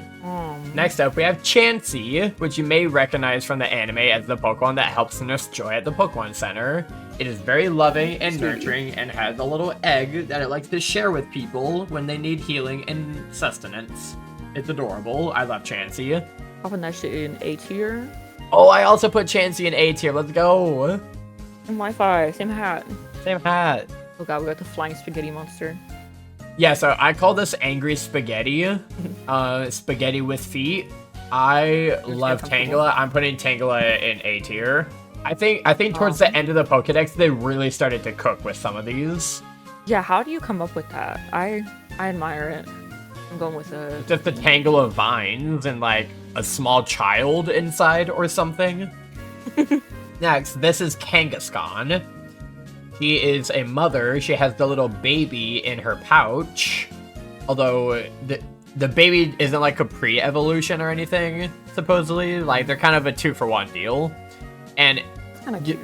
Next up, we have Chansey, which you may recognize from the anime as the Pokemon that helps Nurse Joy at the Pokemon Center. It is very loving and Sweet. nurturing and has a little egg that it likes to share with people when they need healing and sustenance. It's adorable. I love Chansey. Popping that shit in A tier. Oh, I also put Chansey in A tier. Let's go. And Wi-Fi, same hat. Same hat. Oh god, we got the flying spaghetti monster. Yeah, so I call this Angry Spaghetti. Spaghetti with feet. I love Tangela. I'm putting Tangela in A tier. I think towards the end of the Pokedex, they really started to cook with some of these. Yeah, how do you come up with that? I admire it. I'm going with a... Just a tangle of vines and, like, a small child inside or something. Next, this is Kangaskhan. She is a mother. She has the little baby in her pouch. Although, the baby isn't, like, a pre-evolution or anything, supposedly. Like, they're kind of a 2-for-1 deal. And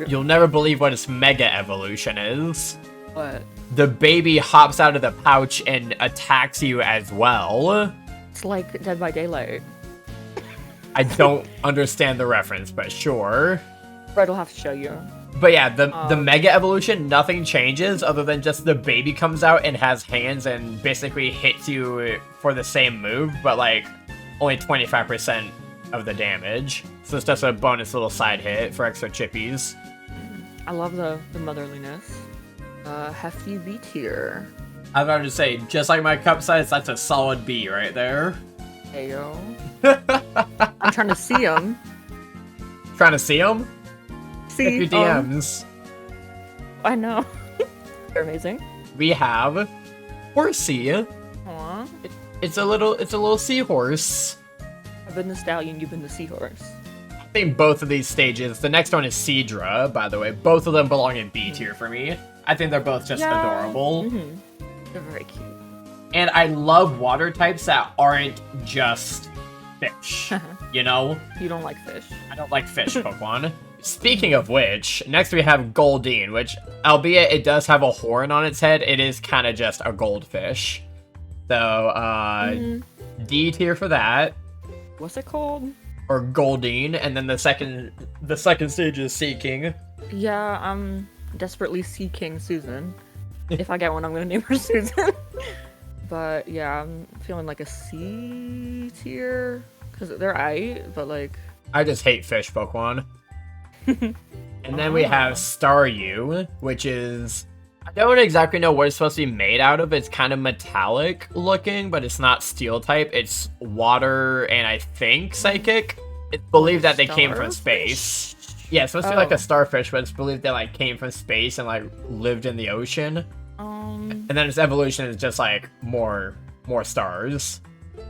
you'll never believe what its mega evolution is. What? The baby hops out of the pouch and attacks you as well. It's like Dead by Daylight. I don't understand the reference, but sure. Brett will have to show you. But yeah, the mega evolution, nothing changes other than just the baby comes out and has hands and basically hits you for the same move, but like only 25% of the damage. So it's just a bonus little side hit for extra chippies. I love the motherliness. Hefty B tier. I was about to say, just like my cup size, that's a solid B right there. Heyo. I'm trying to see him. Trying to see him? See your DMs. I know. They're amazing. We have Horsey. Aww. It's a little seahorse. I've been the stallion, you've been the seahorse. I think both of these stages. The next one is Seadra, by the way. Both of them belong in B tier for me. I think they're both just adorable. Mm-hmm. They're very cute. And I love water types that aren't just fish. You know? You don't like fish. I don't like fish Pokemon. Speaking of which, next we have Goldeen, which, albeit it does have a horn on its head, it is kind of just a goldfish. So, D tier for that. What's it called? Or Goldeen, and then the second stage is Seeking. Yeah, I'm desperately seeking Susan. If I get one, I'm gonna name her Susan. But yeah, I'm feeling like a C tier because they're aight, but like I just hate fish Pokemon. And then we have Staryu, which is, I don't exactly know what it's supposed to be made out of. It's kind of metallic looking, but it's not steel type. It's water and I think psychic. It's believed that they came from space. Yeah, it's supposed to be like a starfish, but it's believed they like came from space and like lived in the ocean. And then its evolution is just like more stars.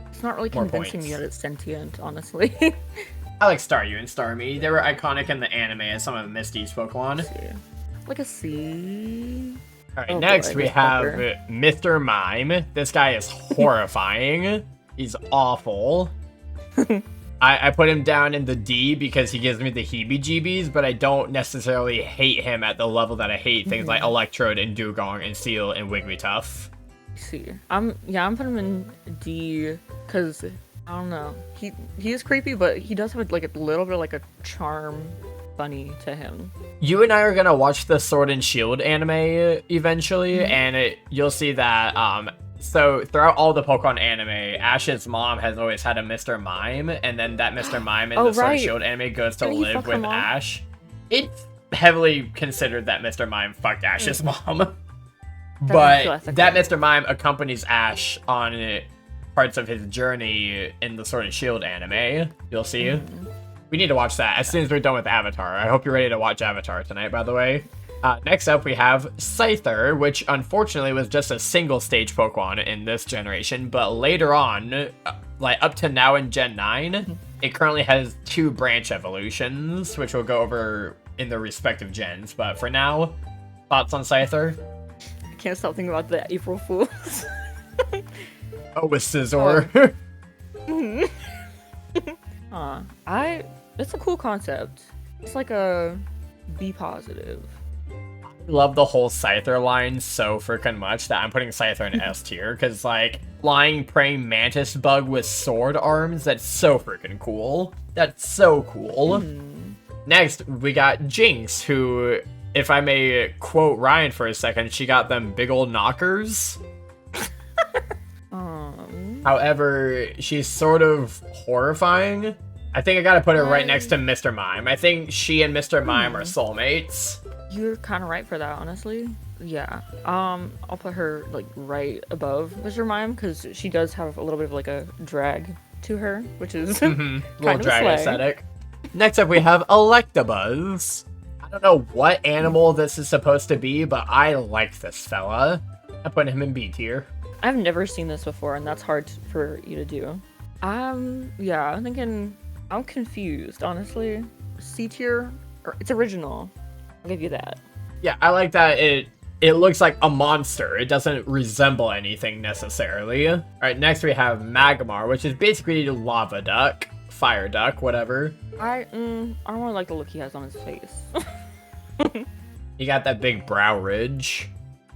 It's not really convincing me that it's sentient, honestly. I like Staryu and Starmie. They were iconic in the anime as some of Misty's Pokemon. Like a C. Alright, next we have Mr. Mime. This guy is horrifying. He's awful. I put him down in the D because he gives me the heebie-jeebies, but I don't necessarily hate him at the level that I hate things like Electrode and Dugong and Seal and Wigglytuff. See, I'm putting him in D because I don't know. He is creepy, but he does have like a little bit of like a charm bunny to him. You and I are gonna watch the Sword and Shield anime eventually, and you'll see that so throughout all the Pokemon anime, Ash's mom has always had a Mr. Mime, and then that Mr. Mime in the Sword and Shield anime goes to live with Ash. It's heavily considered that Mr. Mime fucked Ash's mom. But that Mr. Mime accompanies Ash on parts of his journey in the Sword and Shield anime. You'll see. We need to watch that as soon as we're done with Avatar. I hope you're ready to watch Avatar tonight, by the way. Next up, we have Scyther, which unfortunately was just a single stage Pokemon in this generation, but later on, like up to now in Gen 9, it currently has 2 branch evolutions, which we'll go over in the respective gens. But for now, thoughts on Scyther? I can't stop thinking about the April Fools. Oh, with Scizor. It's a cool concept. It's like a B positive. I love the whole Scyther line so freaking much that I'm putting Scyther in S tier, because like flying praying mantis bug with sword arms, that's so freaking cool. That's so cool. Next, we got Jinx, who if I may quote Ryan for a second, she got them big old knockers. However, she's sort of horrifying. I think I gotta put her right next to Mr. Mime. I think she and Mr. Mime are soulmates. You're kind of right for that, honestly. Yeah. I'll put her like right above Mr. Mime because she does have a little bit of like a drag to her, which is little drag aesthetic. Next up, we have Electabuzz. I don't know what animal this is supposed to be, but I like this fella. I put him in B tier. I've never seen this before, and that's hard for you to do. Yeah, I'm confused, honestly. C tier, it's original. I'll give you that. Yeah, I like that it looks like a monster. It doesn't resemble anything necessarily. All right, next we have Magmar, which is basically lava duck, fire duck, whatever. I don't really like the look he has on his face. You got that big brow ridge.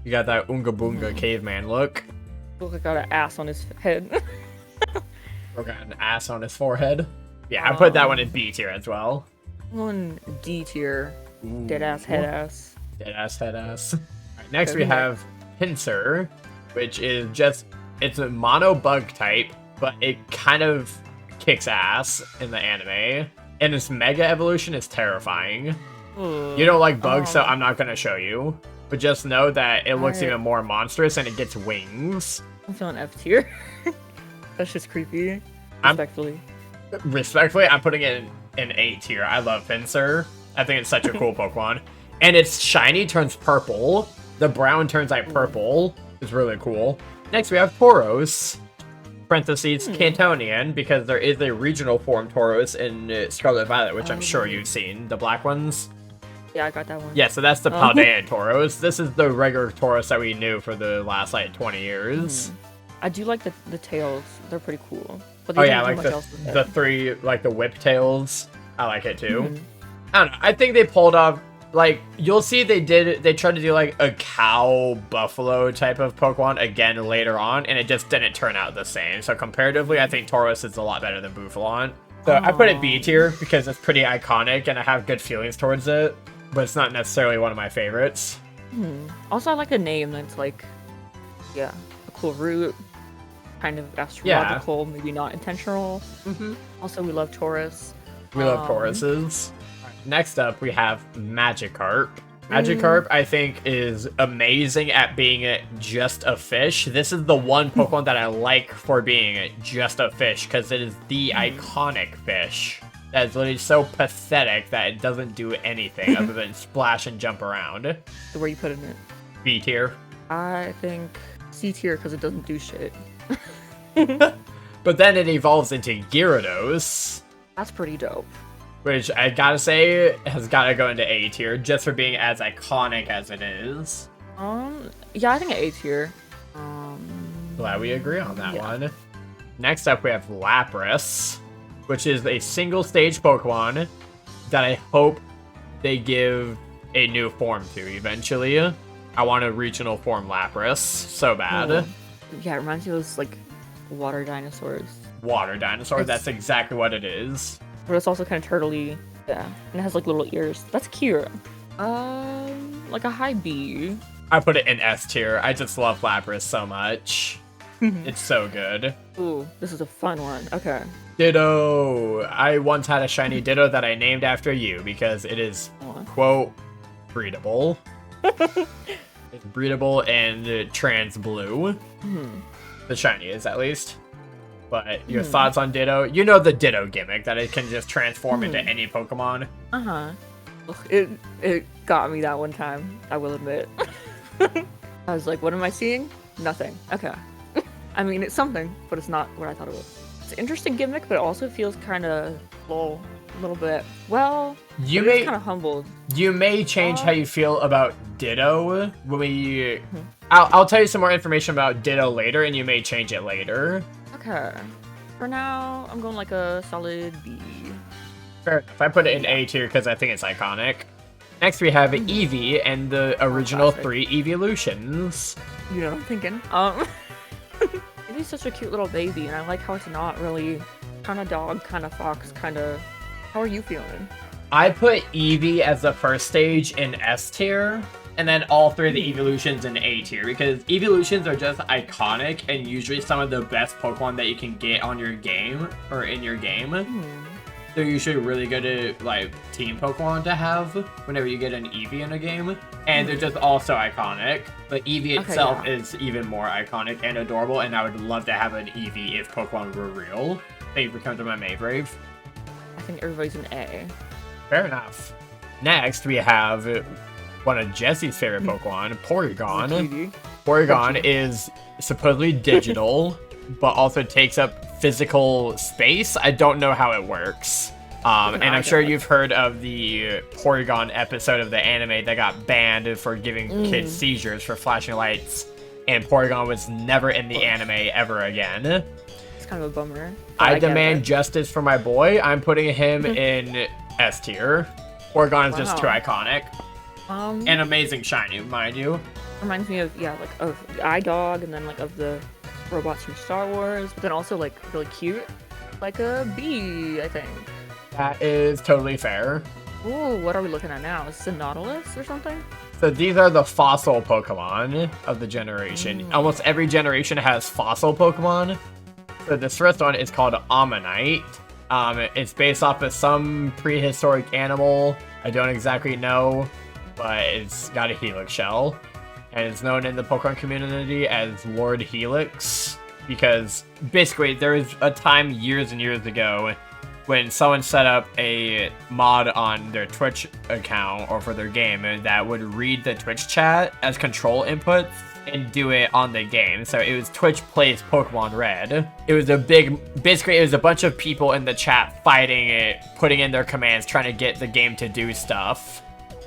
You got that Oonga Boonga caveman look. Looks like got an ass on his head. Or got an ass on his forehead. Yeah, I put that one in B tier as well. One D tier. Dead ass head ass. Dead ass head ass. Alright, next we have Pinsir, which is it's a mono bug type, but it kind of kicks ass in the anime. And its mega evolution is terrifying. You don't like bugs, so I'm not gonna show you. But just know that it looks even more monstrous and it gets wings. I'm feeling F tier. That's just creepy. Respectfully, I'm putting it in A tier. I love Pinsir. I think it's such a cool Pokemon. And its shiny turns purple. The brown turns like purple. It's really cool. Next, we have Tauros. Parentheses, Cantonian, because there is a regional form Tauros in Scarlet Violet, which I'm sure you've seen. The black ones. Yeah, I got that one. Yeah, so that's the Paldean Tauros. This is the regular Tauros that we knew for the last, like, 20 years. I do like the tails. They're pretty cool. But oh, yeah, like the three, like, the whip tails. I like it, too. I don't know. I think they pulled off, like, you'll see they tried to do, like, a cow buffalo type of Pokemon again later on, and it just didn't turn out the same. So, comparatively, I think Tauros is a lot better than Bouffalon. So, I put it B tier because it's pretty iconic, and I have good feelings towards it. But it's not necessarily one of my favorites. Also, I like a name that's like, a cool root, kind of astrological, maybe not intentional. Also, we love Taurus. We love Tauruses. Next up, we have Magikarp. Magikarp, I think, is amazing at being just a fish. This is the one Pokemon that I like for being just a fish, because it is the iconic fish. That is literally so pathetic that it doesn't do anything other than splash and jump around. So where you put it in? B tier. I think C tier because it doesn't do shit. But then it evolves into Gyarados. That's pretty dope. Which I gotta say has gotta go into A tier just for being as iconic as it is. Yeah, I think A tier. Glad we agree on that one. Next up, we have Lapras, which is a single stage Pokemon that I hope they give a new form to eventually. I want a regional form Lapras so bad. Yeah, it reminds me of those like water dinosaurs. Water dinosaur, that's exactly what it is. But it's also kind of turtley. Yeah, and it has like little ears. That's cute. Like a high B. I put it in S tier. I just love Lapras so much. It's so good. Ooh, this is a fun one. Okay. Ditto. I once had a shiny Ditto that I named after you because it is, quote, breedable. It's breedable and trans blue. The shiny is, at least. But your thoughts on Ditto? You know the Ditto gimmick, that it can just transform into any Pokemon. It got me that one time, I will admit. I was like, what am I seeing? Nothing. Okay. I mean, it's something, but it's not what I thought it was. It's an interesting gimmick, but it also feels kind of a little bit. Well, you may kind of humbled. You may change how you feel about Ditto when we. I'll tell you some more information about Ditto later, and you may change it later. Okay. For now, I'm going like a solid B. Fair enough. I put it in A tier because I think it's iconic. Next, we have Eevee and the original 3 evolutions. You know what I'm thinking. Eevee's such a cute little baby, and I like how it's not really kind of dog, kind of fox, kind of... How are you feeling? I put Eevee as the first stage in S tier, and then all three of the evolutions in A tier, because evolutions are just iconic and usually some of the best Pokemon that you can get on your game or in your game. They're usually really good at like team Pokemon to have whenever you get an Eevee in a game, and they're just also iconic. But Eevee itself is even more iconic and adorable, and I would love to have an Eevee if Pokemon were real. Thank you for coming to my Maybrave. I think everybody's an A. Fair enough. Next, we have one of Jesse's favorite Pokemon, Porygon. Porygon is supposedly digital, but also takes up physical space. I don't know how it works. And I'm sure you've heard of the Porygon episode of the anime that got banned for giving kids seizures for flashing lights, and Porygon was never in the anime ever again. It's kind of a bummer. I demand justice for my boy. I'm putting him in S tier. Porygon is just too iconic. And amazing shiny, mind you. Reminds me of, like of the iDog, and then like of the robots from Star Wars, but then also like really cute, like a bee, I think. That is totally fair. Ooh, what are we looking at now? Is this a Nautilus or something? So these are the fossil Pokemon of the generation. Almost every generation has fossil Pokemon. So this first one is called Ammonite. It's based off of some prehistoric animal. I don't exactly know, but it's got a helix shell. And it's known in the Pokemon community as Lord Helix, because basically there was a time years and years ago when someone set up a mod on their Twitch account or for their game that would read the Twitch chat as control inputs and do it on the game. So it was Twitch plays Pokemon Red. It was basically it was a bunch of people in the chat fighting it, putting in their commands, trying to get the game to do stuff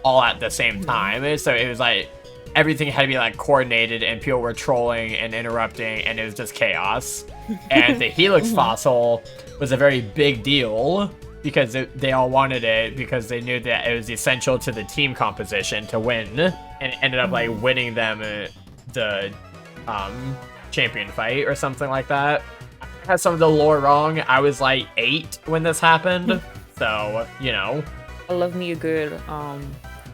all at the same time. So it was like everything had to be like coordinated, and people were trolling and interrupting, and it was just chaos. And the Helix fossil was a very big deal because they all wanted it because they knew that it was essential to the team composition to win, and it ended up like winning them the champion fight or something like that. I had some of the lore wrong. I was like 8 when this happened, so you know. I love me a good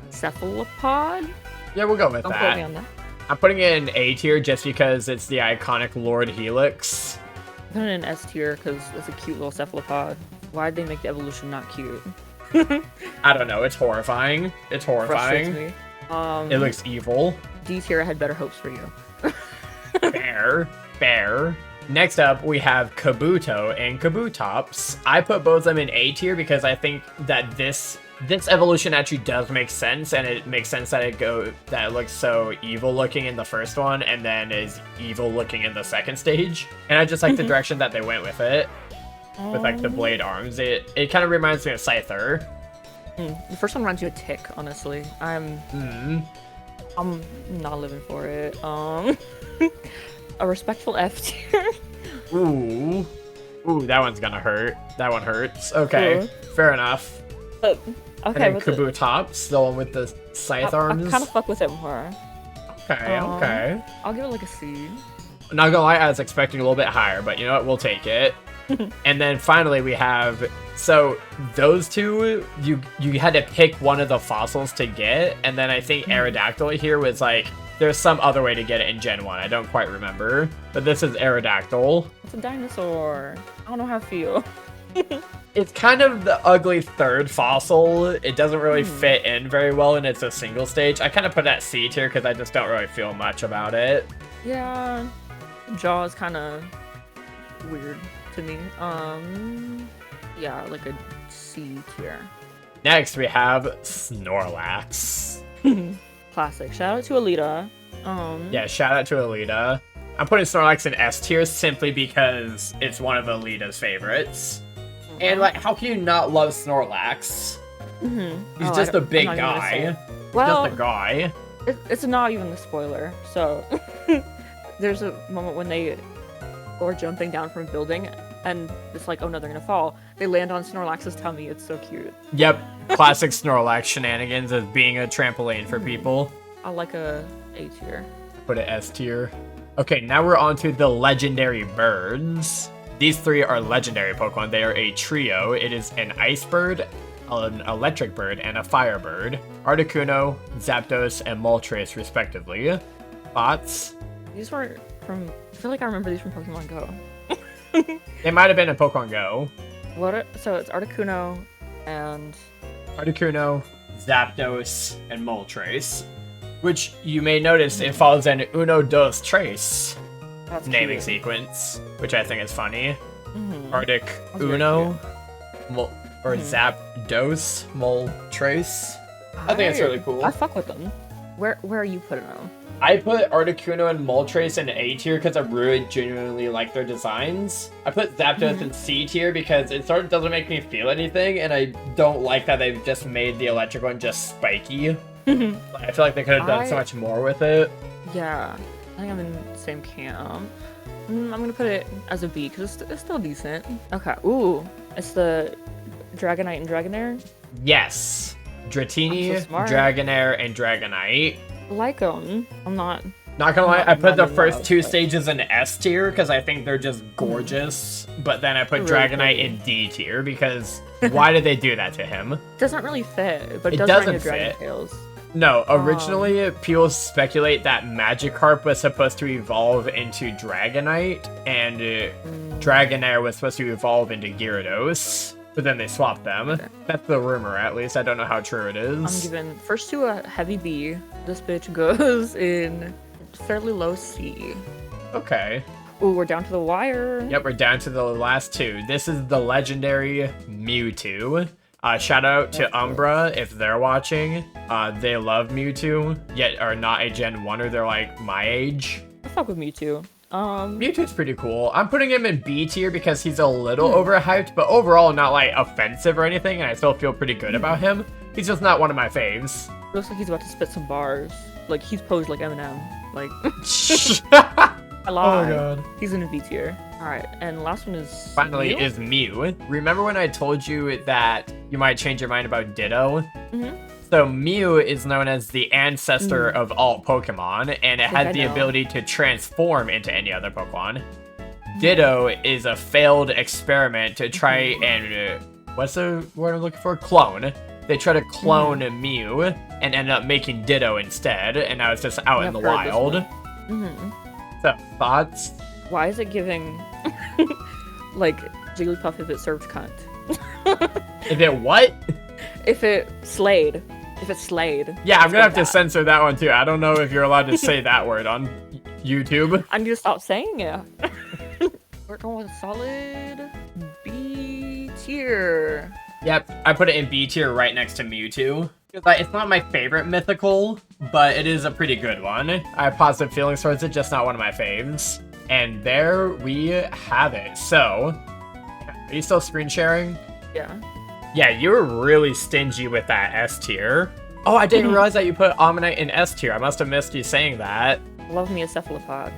cephalopod. Yeah, we'll go with Don't that. quote me on that. I'm putting it in A tier just because it's the iconic Lord Helix. I put it in S tier because it's a cute little cephalopod. Why'd they make the evolution not cute? I don't know. It's horrifying. It's horrifying. Frustrates me. It looks evil. D tier, I had better hopes for you. Fair. Next up, we have Kabuto and Kabutops. I put both of them in A tier because I think that this evolution actually does make sense, and it makes sense that it looks so evil looking in the first one and then is evil looking in the second stage. And I just like the direction that they went with it, with like the blade arms. It kind of reminds me of Scyther. The first one reminds you of Tick, honestly. I'm not living for it. A respectful F tier. Ooh, that one's gonna hurt. That one hurts. Okay, fair enough. Okay, and then Kabutops, the one with the scythe arms. I kind of fuck with him more. Okay. I'll give it like a C. Not gonna lie, I was expecting a little bit higher, but you know what? We'll take it. And then finally we have, so those two, you had to pick one of the fossils to get, and then I think Aerodactyl here was like, there's some other way to get it in Gen 1. I don't quite remember, but this is Aerodactyl. It's a dinosaur. I don't know how I feel. It's kind of the ugly third fossil. It doesn't really fit in very well, and it's a single stage. I kind of put that C tier because I just don't really feel much about it. Yeah, jaw is kind of weird to me. Yeah, like a C tier. Next, we have Snorlax. Classic. Shout out to Alita. Yeah, shout out to Alita. I'm putting Snorlax in S tier simply because it's one of Alita's favorites. And like, how can you not love Snorlax? He's just a big guy. Well, just a guy. It's not even a spoiler. So there's a moment when they are jumping down from a building, and it's like, oh no, they're gonna fall. They land on Snorlax's tummy. It's so cute. Yep, classic Snorlax shenanigans as being a trampoline for people. I like a tier. Put it S tier. Okay, now we're on to the legendary birds. These three are legendary Pokemon. They are a trio. It is an ice bird, an electric bird, and a fire bird. Articuno, Zapdos, and Moltres, respectively. Thoughts? These were from... I feel like I remember these from Pokemon Go. They might have been in Pokemon Go. So it's Articuno and... Articuno, Zapdos, and Moltres. Which you may notice it follows an Uno Dos Tres naming cute. sequence, which I think is funny. Mm-hmm. Arctic Uno, Zapdos, Moltres. I think it's really cool. I fuck with them. Where are you putting them? I put Articuno and Moltres in A tier because I really genuinely like their designs. I put Zapdos in C tier because it sort of doesn't make me feel anything, and I don't like that they've just made the electric one just spiky. I feel like they could have done so much more with it. Yeah, I think I'm in the same camp. I'm gonna put it as a B because it's still decent. Okay, ooh, it's the Dragonite and Dragonair. Yes. Dratini, I'm so smart. Dragonair, and Dragonite. Like them. I'm not gonna lie, I put the first love, two but... stages in S tier because I think they're just gorgeous. But then I put Really Dragonite in D tier because why did they do that to him? Doesn't really fit, but It does doesn't remind me of Dragon fit. Tales. No, originally people speculate that Magikarp was supposed to evolve into Dragonite, and Dragonair was supposed to evolve into Gyarados, but then they swapped them. Okay. That's the rumor, at least. I don't know how true it is. I'm giving first two a heavy B. This bitch goes in fairly low C. Okay. Ooh, we're down to the wire. Yep, we're down to the last two. This is the legendary Mewtwo. Shout out to Umbra if they're watching. They love Mewtwo, yet are not a Gen 1er. They're like my age. I fuck with Mewtwo. Mewtwo's pretty cool. I'm putting him in B tier because he's a little overhyped, but overall not like offensive or anything, and I still feel pretty good about him. He's just not one of my faves. Looks like he's about to spit some bars. Like he's posed like Eminem. Like I lied. Oh my god. He's in a B tier. Alright, and last one is Finally Mew? is Mew. Remember when I told you that you might change your mind about Ditto? So Mew is known as the ancestor of all Pokemon, and it had the ability to transform into any other Pokemon. Ditto is a failed experiment to try and, what's the word I'm looking for? Clone. They try to clone Mew and end up making Ditto instead, and now it's just out in the wild. So, thoughts? Why is it giving like Jigglypuff if it served cunt? If it what? If it slayed. If it slayed. Yeah, I'm gonna have to censor that one too. I don't know if you're allowed to say that word on YouTube. I need to stop saying it. We're going with a solid B tier. Yep, I put it in B tier right next to Mewtwo. It's not my favorite mythical, but it is a pretty good one. I have positive feelings towards it, just not one of my faves. And there we have it. So, are you still screen sharing? Yeah. Yeah, you were really stingy with that S tier. Oh, I didn't realize that you put Omanyte in S tier. I must have missed you saying that. Love me a cephalopod.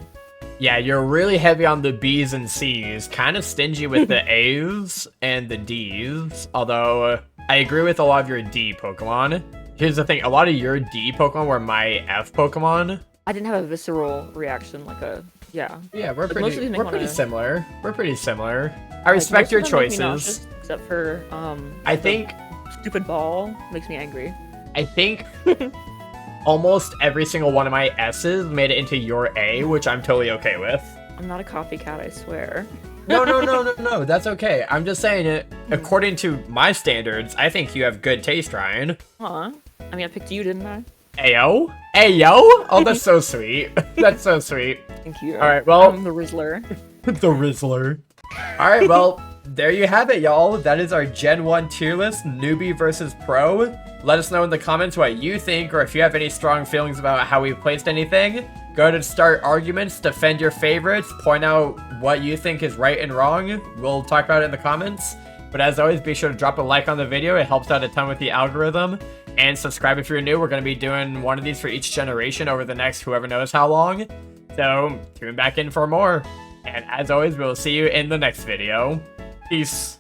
Yeah, you're really heavy on the B's and C's. Kind of stingy with the A's and the D's. Although, I agree with a lot of your D Pokemon. Here's the thing, a lot of your D Pokemon were my F Pokemon. I didn't have a visceral reaction, like a, yeah. Yeah, we're But most of these make pretty wanna- similar. We're pretty similar. I respect your most of them make me choices. nauseous, except for, I think stupid ball makes me angry. I think almost every single one of my S's made it into your A, which I'm totally okay with. I'm not a copycat, I swear. No, that's okay. I'm just saying it. According to my standards, I think you have good taste, Ryan. Huh? I mean, I picked you, didn't I? Ayo? Ayo? Oh, that's so sweet. That's so sweet. Thank you. Alright, well... I'm the Rizzler. The Rizzler. Alright, well, there you have it, y'all. That is our Gen 1 tier list, Newbie versus Pro. Let us know in the comments what you think, or if you have any strong feelings about how we placed anything. Go to start arguments, defend your favorites, point out what you think is right and wrong. We'll talk about it in the comments. But as always, be sure to drop a like on the video. It helps out a ton with the algorithm. And subscribe if you're new. We're going to be doing one of these for each generation over the next whoever knows how long. So tune back in for more. And as always, we'll see you in the next video. Peace.